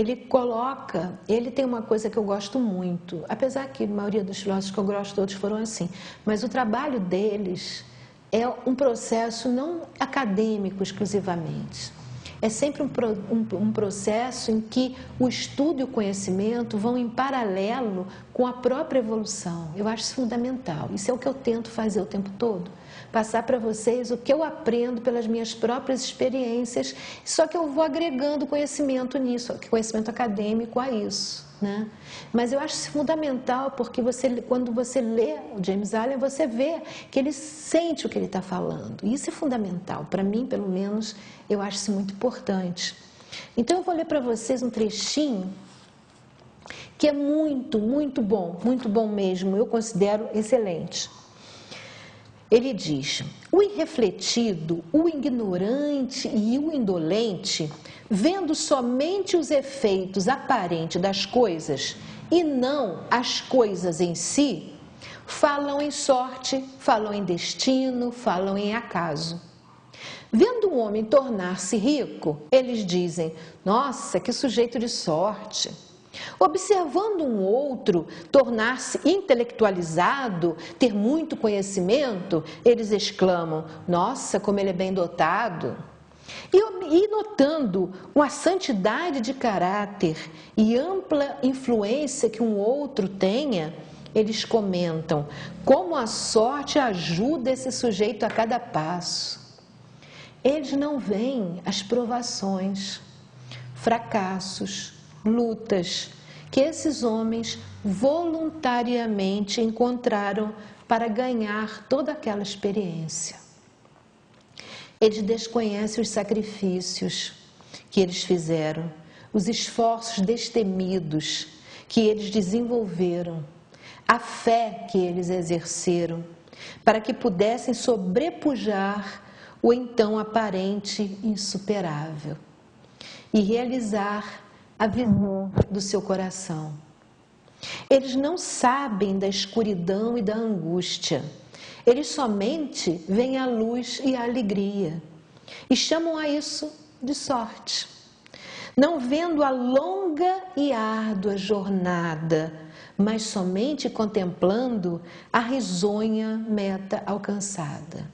tem uma coisa que eu gosto muito, apesar que a maioria dos filósofos que eu gosto todos foram assim, mas o trabalho deles é um processo não acadêmico exclusivamente. É sempre um processo em que o estudo e o conhecimento vão em paralelo com a própria evolução. Eu acho isso fundamental. Isso é o que eu tento fazer o tempo todo. Passar para vocês o que eu aprendo pelas minhas próprias experiências, só que eu vou agregando conhecimento nisso, conhecimento acadêmico a isso, né? Mas eu acho isso fundamental porque quando você lê o James Allen, você vê que ele sente o que ele está falando. E isso é fundamental. Para mim, pelo menos, eu acho isso muito importante. Então, eu vou ler para vocês um trechinho que é muito bom mesmo, eu considero excelente. Ele diz: o irrefletido, o ignorante e o indolente, vendo somente os efeitos aparentes das coisas e não as coisas em si, falam em sorte, falam em destino, falam em acaso. Vendo um homem tornar-se rico, eles dizem: nossa, que sujeito de sorte. Observando um outro tornar-se intelectualizado, ter muito conhecimento, eles exclamam: nossa, como ele é bem dotado. E notando uma santidade de caráter e ampla influência que um outro tenha, eles comentam como a sorte ajuda esse sujeito a cada passo. Eles não veem as provações, fracassos, lutas que esses homens voluntariamente encontraram para ganhar toda aquela experiência. Eles desconhecem os sacrifícios que eles fizeram, os esforços destemidos que eles desenvolveram, a fé que eles exerceram, para que pudessem sobrepujar o então aparente insuperável e realizar a visão do seu coração. Eles não sabem da escuridão e da angústia. Eles somente veem a luz e a alegria e chamam a isso de sorte. Não vendo a longa e árdua jornada, mas somente contemplando a risonha meta alcançada.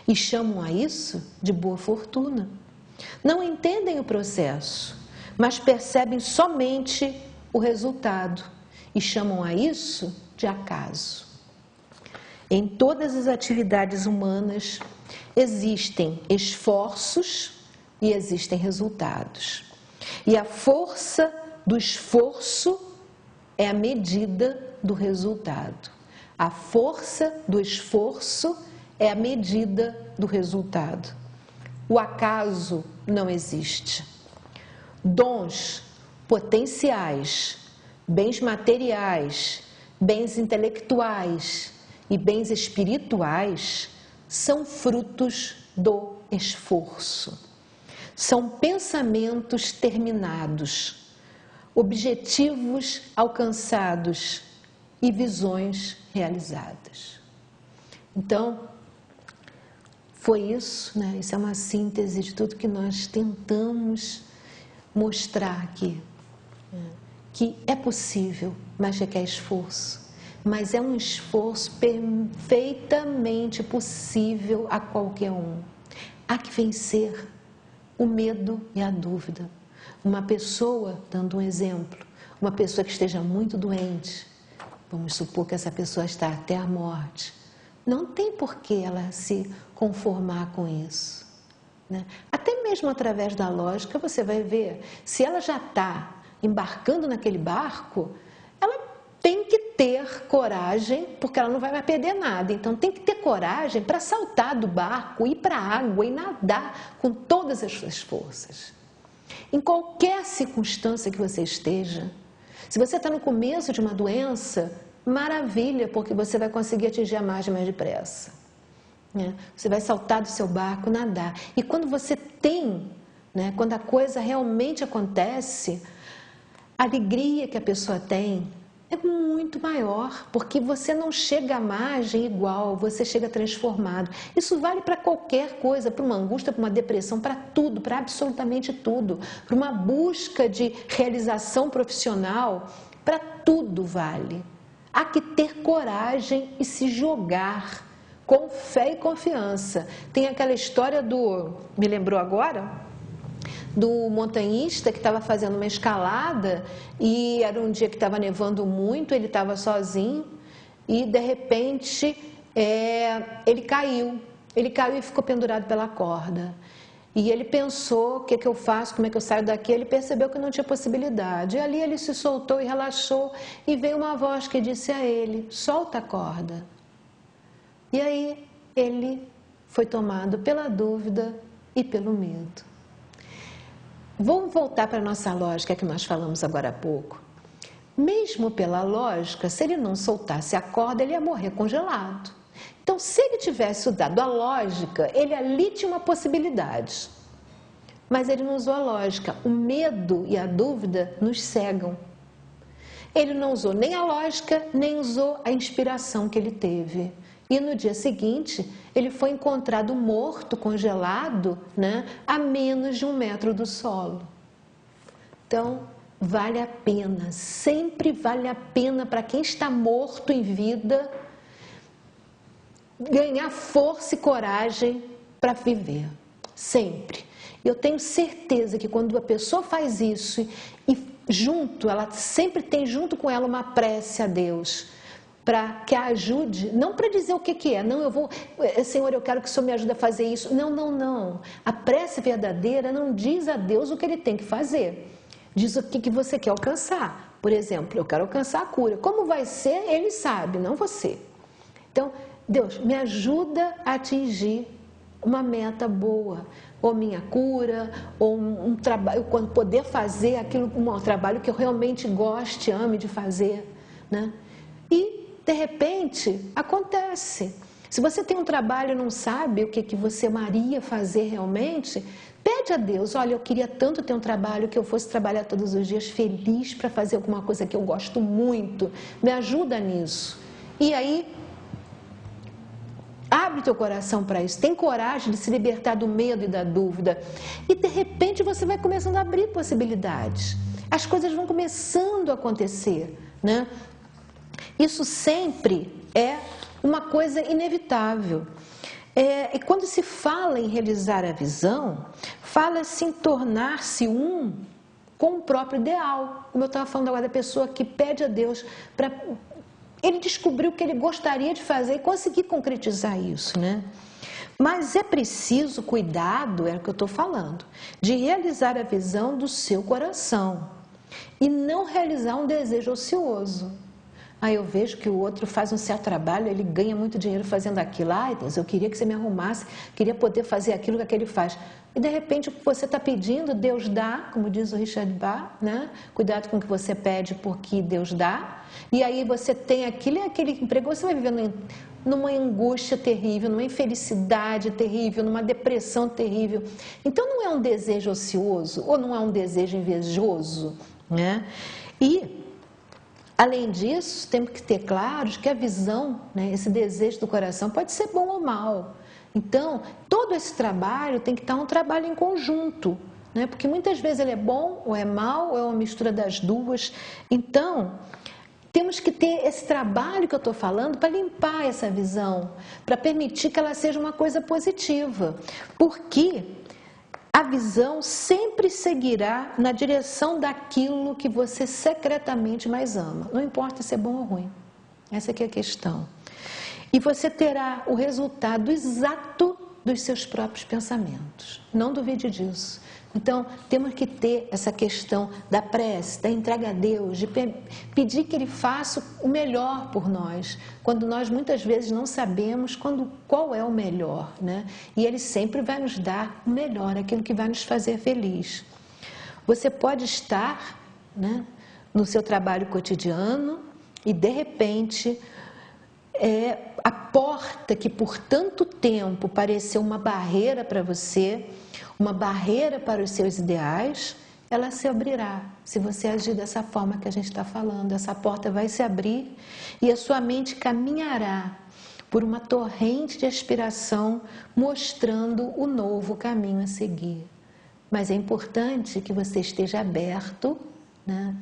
E chamam a isso de boa fortuna. Não entendem o processo, mas percebem somente o resultado e chamam a isso de acaso. Em todas as atividades humanas existem esforços e existem resultados. E a força do esforço é a medida do resultado. A força do esforço é a medida do resultado. O acaso não existe. Dons potenciais, bens materiais, bens intelectuais e bens espirituais são frutos do esforço. São pensamentos terminados, objetivos alcançados e visões realizadas. Então, foi isso, né? Isso é uma síntese de tudo que nós tentamos mostrar aqui, que é possível, mas requer esforço. Mas é um esforço perfeitamente possível a qualquer um. Há que vencer o medo e a dúvida. Uma pessoa, dando um exemplo, uma pessoa que esteja muito doente, vamos supor que essa pessoa está até a morte, não tem por que ela se conformar com isso, né? Até mesmo através da lógica você vai ver, se ela já está embarcando naquele barco, ela tem que ter coragem, porque ela não vai mais perder nada, então tem que ter coragem para saltar do barco, ir para a água e nadar com todas as suas forças. Em qualquer circunstância que você esteja, se você está no começo de uma doença, maravilha, porque você vai conseguir atingir a margem mais depressa, né? Você vai saltar do seu barco, nadar. E quando você tem, né, quando a coisa realmente acontece, a alegria que a pessoa tem é muito maior, porque você não chega à margem igual, você chega transformado. Isso vale para qualquer coisa, para uma angústia, para uma depressão, para tudo, para absolutamente tudo. Para uma busca de realização profissional, para tudo vale. Há que ter coragem e se jogar com fé e confiança. Tem aquela história me lembrou agora? Do montanhista que estava fazendo uma escalada e era um dia que estava nevando muito, ele estava sozinho e de repente ele caiu e ficou pendurado pela corda. E ele pensou, o que que eu faço, como é que eu saio daqui? Ele percebeu que não tinha possibilidade. E ali ele se soltou e relaxou e veio uma voz que disse a ele, solta a corda. E aí ele foi tomado pela dúvida e pelo medo. Vamos voltar para a nossa lógica que nós falamos agora há pouco. Mesmo pela lógica, se ele não soltasse a corda, ele ia morrer congelado. Então, se ele tivesse usado a lógica, ele ali tinha uma possibilidade. Mas ele não usou a lógica. O medo e a dúvida nos cegam. Ele não usou nem a lógica, nem usou a inspiração que ele teve. E no dia seguinte, ele foi encontrado morto, congelado, a menos de 1 metro do solo. Então, vale a pena, sempre vale a pena para quem está morto em vida, ganhar força e coragem para viver, sempre. Eu tenho certeza que quando a pessoa faz isso e ela sempre tem junto com ela uma prece a Deus, para que a ajude, não para dizer o que é, não, Senhor, eu quero que o Senhor me ajude a fazer isso. Não, não, não. A prece verdadeira não diz a Deus o que Ele tem que fazer. Diz o que você quer alcançar. Por exemplo, eu quero alcançar a cura. Como vai ser, Ele sabe, não você. Então, Deus, me ajuda a atingir uma meta boa, ou minha cura, ou um trabalho, quando poder fazer um trabalho que eu realmente goste, ame de fazer, E de repente, acontece. Se você tem um trabalho e não sabe o que você amaria fazer realmente, pede a Deus, olha, eu queria tanto ter um trabalho que eu fosse trabalhar todos os dias feliz para fazer alguma coisa que eu gosto muito. Me ajuda nisso. E aí, abre o teu coração para isso. Tem coragem de se libertar do medo e da dúvida. E de repente você vai começando a abrir possibilidades. As coisas vão começando a acontecer, Isso sempre é uma coisa inevitável. E quando se fala em realizar a visão, fala-se em tornar-se um com o próprio ideal. Como eu estava falando agora da pessoa que pede a Deus para ele descobrir o que ele gostaria de fazer e conseguir concretizar isso, Mas é preciso cuidado, é o que eu estou falando, de realizar a visão do seu coração e não realizar um desejo ocioso. Eu vejo que o outro faz um certo trabalho, ele ganha muito dinheiro fazendo aquilo. Deus, eu queria que você me arrumasse, queria poder fazer aquilo que ele faz. E de repente o que você está pedindo, Deus dá, como diz o Richard Bach, Cuidado com o que você pede, porque Deus dá. E aí você tem aquele emprego, você vai vivendo numa angústia terrível, numa infelicidade terrível, numa depressão terrível. Então não é um desejo ocioso, ou não é um desejo invejoso, E além disso, temos que ter claro que a visão, esse desejo do coração, pode ser bom ou mal. Então, todo esse trabalho tem que estar um trabalho em conjunto, porque muitas vezes ele é bom ou é mal, ou é uma mistura das duas. Então, temos que ter esse trabalho que eu estou falando para limpar essa visão, para permitir que ela seja uma coisa positiva. Porque a visão sempre seguirá na direção daquilo que você secretamente mais ama. Não importa se é bom ou ruim. Essa aqui é a questão. E você terá o resultado exato dos seus próprios pensamentos. Não duvide disso. Então, temos que ter essa questão da prece, da entrega a Deus, de pedir que Ele faça o melhor por nós, quando nós muitas vezes não sabemos qual é o melhor, E Ele sempre vai nos dar o melhor, aquilo que vai nos fazer feliz. Você pode estar, no seu trabalho cotidiano e, de repente, a porta que por tanto tempo pareceu uma barreira para você, uma barreira para os seus ideais, ela se abrirá. Se você agir dessa forma que a gente está falando, essa porta vai se abrir e a sua mente caminhará por uma torrente de aspiração, mostrando o novo caminho a seguir. Mas é importante que você esteja aberto, né,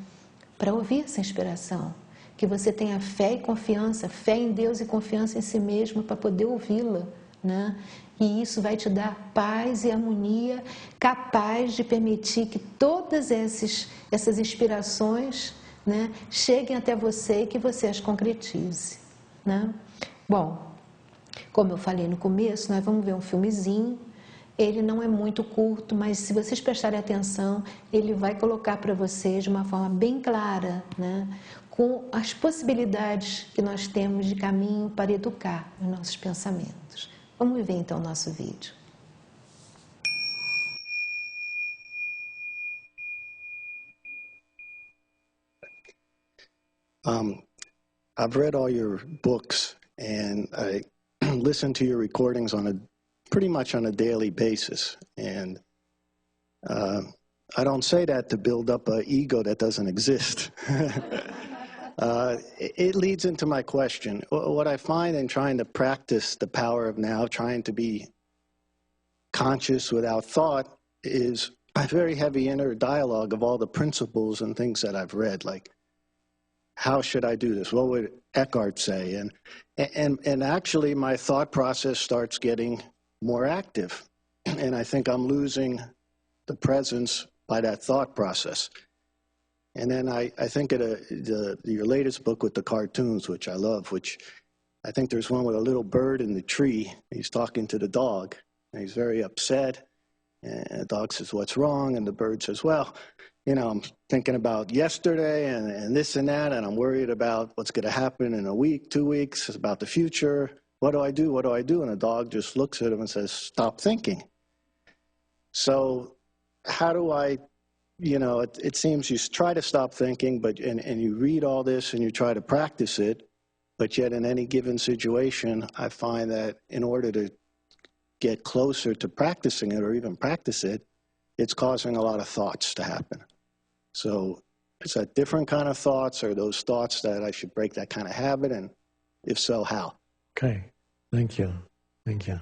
para ouvir essa inspiração, que você tenha fé e confiança, fé em Deus e confiança em si mesmo para poder ouvi-la, né? E isso vai te dar paz e harmonia, capaz de permitir que todas essas inspirações, né, cheguem até você e que você as concretize, né? Bom, como eu falei no começo, nós vamos ver um filmezinho. Ele não é muito curto, mas se vocês prestarem atenção, ele vai colocar para vocês de uma forma bem clara, né, com as possibilidades que nós temos de caminho para educar os nossos pensamentos. Vamos ver então o nosso vídeo. I've read all your books and I listen to your recordings pretty much on a daily basis. And I don't say that to build up an ego that doesn't exist. It leads into my question. What I find in trying to practice the power of now, trying to be conscious without thought, is a very heavy inner dialogue of all the principles and things that I've read, like, how should I do this? What would Eckhart say? And actually my thought process starts getting more active. And I think I'm losing the presence by that thought process. And then I think of your latest book with the cartoons, which I love, which I think there's one with a little bird in the tree. He's talking to the dog, and he's very upset. And the dog says, "What's wrong?" And the bird says, "Well, you know, I'm thinking about yesterday and this and that, and I'm worried about what's going to happen in a week, 2 weeks, about the future. What do I do? What do I do?" And the dog just looks at him and says, "Stop thinking." So how do I, you know, it seems you try to stop thinking, and you read all this and you try to practice it, but yet in any given situation, I find that in order to get closer to practicing it or even practice it, it's causing a lot of thoughts to happen. So is that different kind of thoughts, or those thoughts that I should break that kind of habit? And if so, how? Okay, thank you. Thank you.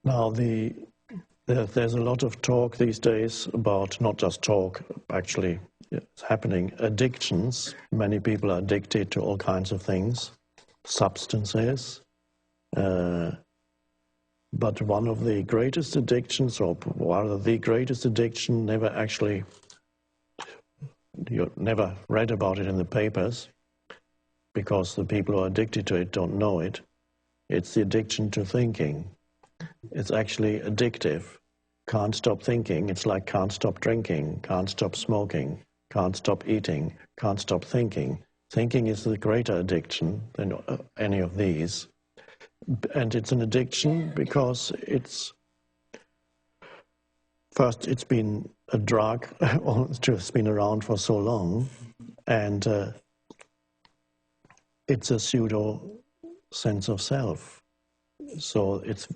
Now, there's a lot of talk these days about, not just talk, actually it's happening, addictions. Many people are addicted to all kinds of things, substances. But one of the greatest addictions, or rather the greatest addiction, you never read about it in the papers, because the people who are addicted to it don't know it. It's the addiction to thinking. It's actually addictive. Can't stop thinking. It's like can't stop drinking, can't stop smoking, can't stop eating, can't stop thinking. Thinking is the greater addiction than any of these. And it's an addiction because it's been a drug, it's been around for so long, and it's a pseudo sense of self. So it's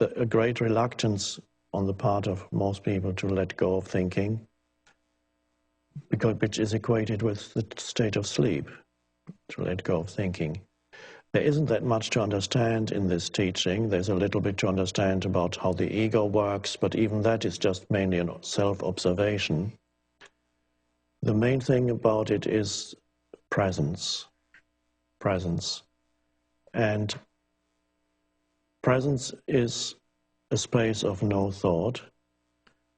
a great reluctance on the part of most people to let go of thinking, which is equated with the state of sleep, to let go of thinking. There isn't that much to understand in this teaching. There's a little bit to understand about how the ego works, but even that is just mainly a self-observation. The main thing about it is presence. Presence. And presence is a space of no thought,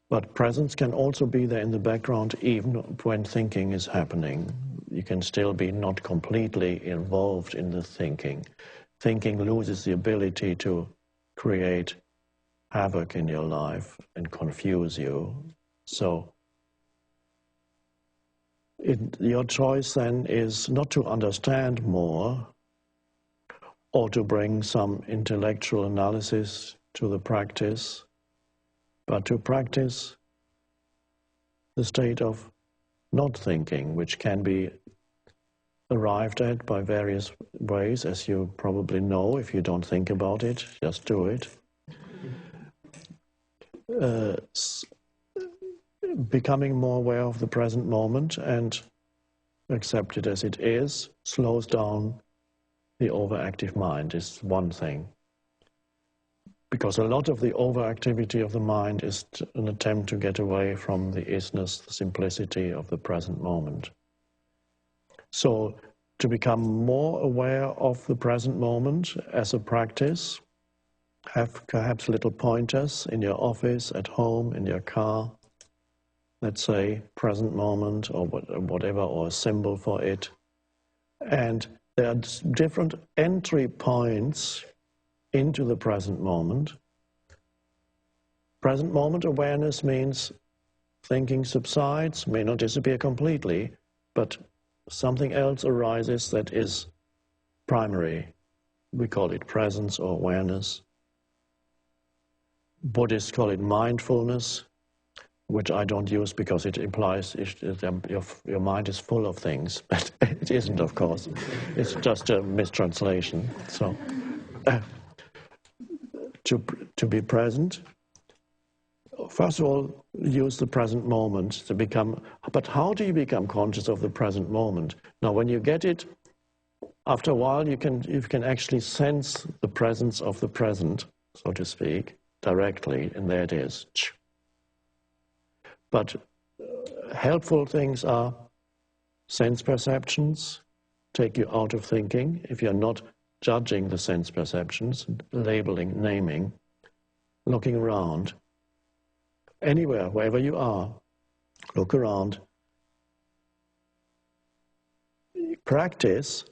but presence can also be there in the background even when thinking is happening. You can still be not completely involved in the thinking. Thinking loses the ability to create havoc in your life and confuse you. So your choice then is not to understand more or to bring some intellectual analysis to the practice, but to practice the state of not thinking, which can be arrived at by various ways, as you probably know. If you don't think about it, just do it. becoming more aware of the present moment and accept it as it is slows down the overactive mind is one thing. Because a lot of the overactivity of the mind is an attempt to get away from the isness, the simplicity of the present moment. So to become more aware of the present moment as a practice, have perhaps little pointers in your office, at home, in your car. Let's say present moment or whatever, or a symbol for it. And there are different entry points into the present moment. Present moment awareness means thinking subsides, may not disappear completely, but something else arises that is primary. We call it presence or awareness. Buddhists call it mindfulness, which I don't use because it implies your mind is full of things, but it isn't, of course. It's just a mistranslation. So, to be present, first of all, use the present moment to become, but how do you become conscious of the present moment? Now, when you get it, after a while, you can actually sense the presence of the present, so to speak, directly, and there it is. But helpful things are sense perceptions, take you out of thinking. If you're not judging the sense perceptions, labeling, naming, looking around, anywhere, wherever you are, look around. Practice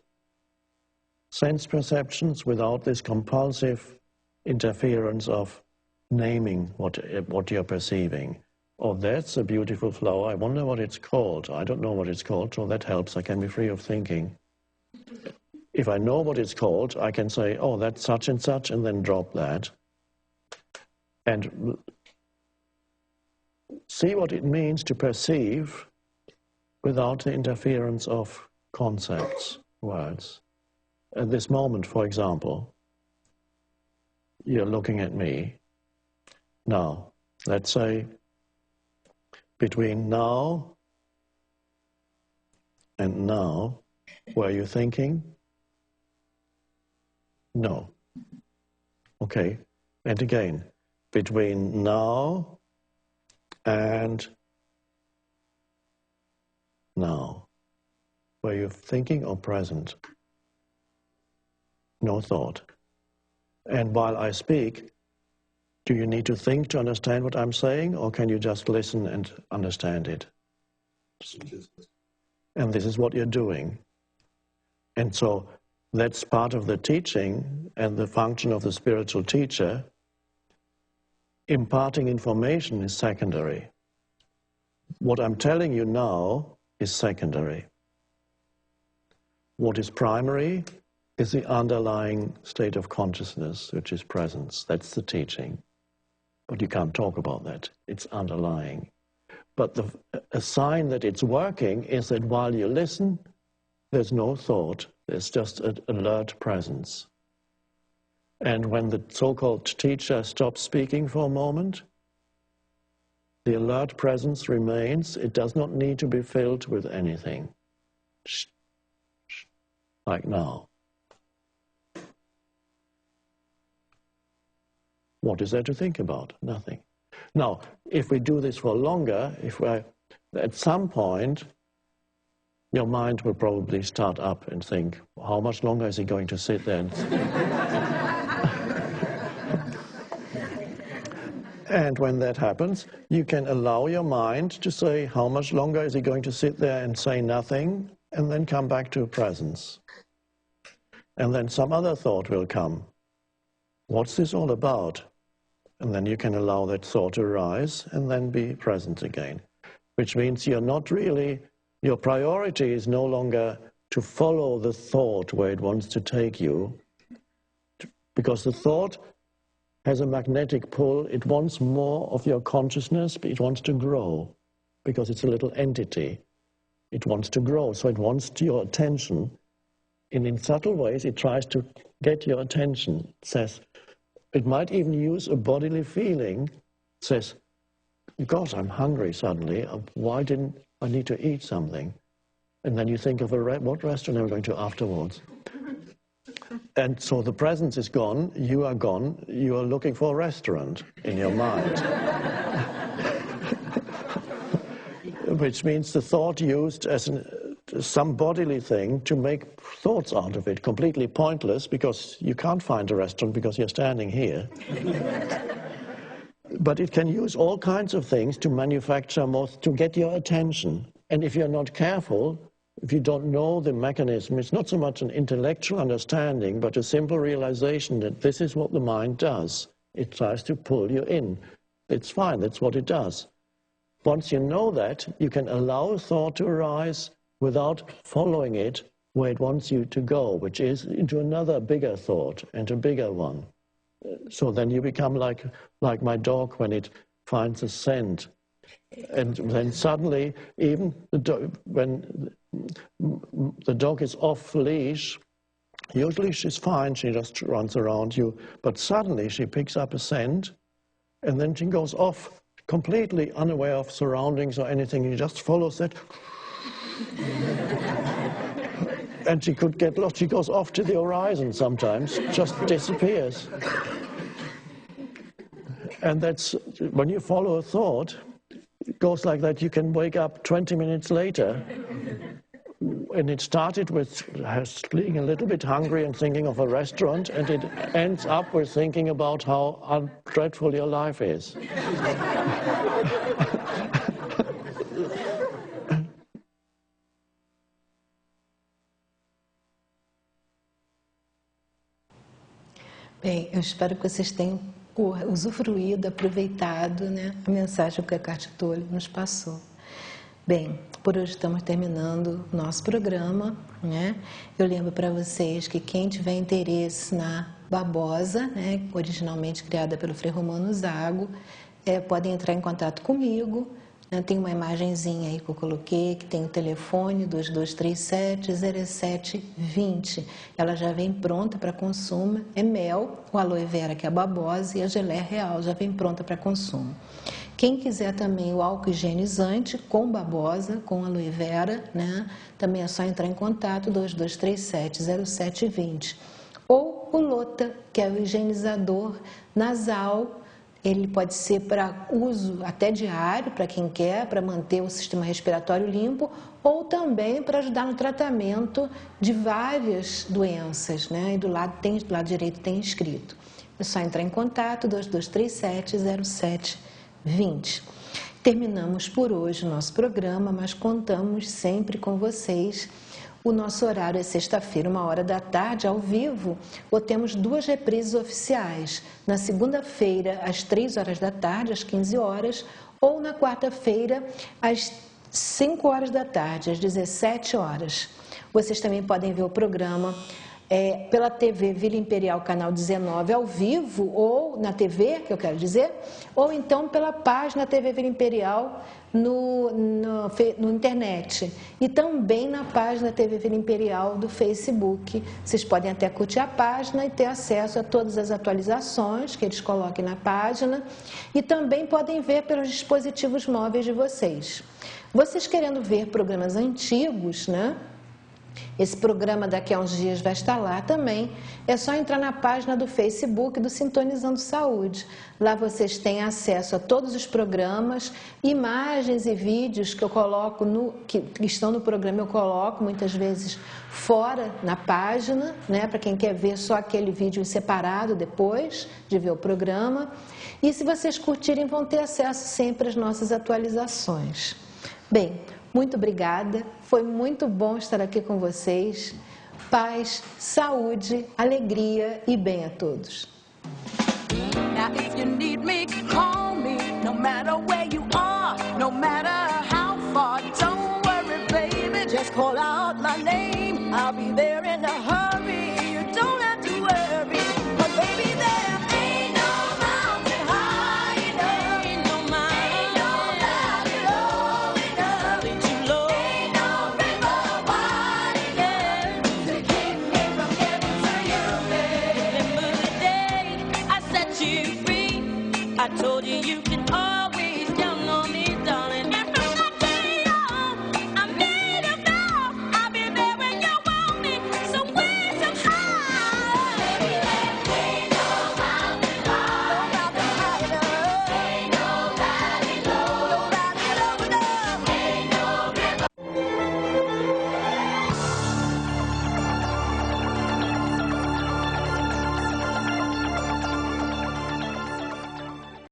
sense perceptions without this compulsive interference of naming what you're perceiving. Oh, that's a beautiful flower. I wonder what it's called. I don't know what it's called, so that helps. I can be free of thinking. If I know what it's called, I can say, oh, that's such, and then drop that. And see what it means to perceive without the interference of concepts, words. At this moment, for example, you're looking at me. Now, let's say between now and now, were you thinking? No. Okay. And again, between now and now, were you thinking or present? No thought. And while I speak, do you need to think to understand what I'm saying, or can you just listen and understand it? And this is what you're doing. And so that's part of the teaching and the function of the spiritual teacher. Imparting information is secondary. What I'm telling you now is secondary. What is primary is the underlying state of consciousness, which is presence. That's the teaching. But you can't talk about that. It's underlying. But a sign that it's working is that while you listen, there's no thought. There's just an alert presence. And when the so-called teacher stops speaking for a moment, the alert presence remains. It does not need to be filled with anything. Shh, shh, like now. What is there to think about? Nothing. Now, if we do this for longer, at some point, your mind will probably start up and think, how much longer is he going to sit there? And when that happens, you can allow your mind to say, how much longer is he going to sit there and say nothing, and then come back to presence. And then some other thought will come. What's this all about? And then you can allow that thought to arise and then be present again. Which means you're not really, your priority is no longer to follow the thought where it wants to take you, because the thought has a magnetic pull. It wants more of your consciousness, but it wants to grow, because it's a little entity. It wants to grow, so it wants your attention. And in subtle ways, it tries to get your attention. It says, it might even use a bodily feeling says, "God, I'm hungry suddenly. Why didn't I need to eat something?" And then you think of what restaurant are we going to afterwards? And so the presence is gone, you are gone, you are looking for a restaurant in your mind. Which means the thought used as some bodily thing to make thoughts out of it, completely pointless, because you can't find a restaurant because you're standing here. But it can use all kinds of things to manufacture to get your attention. And if you're not careful, if you don't know the mechanism, it's not so much an intellectual understanding, but a simple realization that this is what the mind does. It tries to pull you in. It's fine, that's what it does. Once you know that, you can allow a thought to arise without following it where it wants you to go, which is into another bigger thought and a bigger one. So then you become like my dog when it finds a scent. And then suddenly, even when the dog is off leash, usually she's fine, she just runs around you, but suddenly she picks up a scent, and then she goes off completely unaware of surroundings or anything, and she just follows it. And she could get lost. She goes off to the horizon sometimes, just disappears. And that's, when you follow a thought, it goes like that. You can wake up 20 minutes later, and it started with being a little bit hungry and thinking of a restaurant, and it ends up with thinking about how dreadful your life is. Bem, eu espero que vocês tenham usufruído, aproveitado, né, a mensagem que a Eckhart Tolle nos passou. Bem, por hoje estamos terminando o nosso programa, né? Eu lembro para vocês que quem tiver interesse na babosa, né, originalmente criada pelo Frei Romano Zago, podem entrar em contato comigo. Tem uma imagenzinha aí que eu coloquei, que tem o telefone 2237-0720. Ela já vem pronta para consumo. É mel, o aloe vera, que é a babosa, e a geleia real já vem pronta para consumo. Quem quiser também o álcool higienizante com babosa, com aloe vera, né? Também é só entrar em contato 2237-0720. Ou o Lota, que é o higienizador nasal. Ele pode ser para uso até diário, para quem quer, para manter o sistema respiratório limpo, ou também para ajudar no tratamento de várias doenças, né? E do lado direito tem escrito. É só entrar em contato, 2237-0720. Terminamos por hoje o nosso programa, mas contamos sempre com vocês. O nosso horário é sexta-feira, 13h, ao vivo, ou temos 2 reprises oficiais. Na segunda-feira, às 15h, às 15 horas, ou na quarta-feira, às 5h, às 17 horas. Vocês também podem ver o programa pela TV Vila Imperial, canal 19, ao vivo, ou na TV, que eu quero dizer, ou então pela página TV Vila Imperial no internet. E também na página TV Vila Imperial do Facebook. Vocês podem até curtir a página e ter acesso a todas as atualizações que eles coloquem na página. E também podem ver pelos dispositivos móveis de vocês. Vocês querendo ver programas antigos, né? Esse programa daqui a uns dias vai estar lá também. É só entrar na página do Facebook do Sintonizando Saúde. Lá vocês têm acesso a todos os programas, imagens e vídeos que eu coloco, que estão no programa, eu coloco muitas vezes fora na página, né? Para quem quer ver só aquele vídeo separado depois de ver o programa. E se vocês curtirem, vão ter acesso sempre às nossas atualizações. Bem, muito obrigada, foi muito bom estar aqui com vocês. Paz, saúde, alegria e bem a todos. Now if you need me, call me, no matter where you are, no matter how far. Don't worry, baby, just call out my name, I'll be there.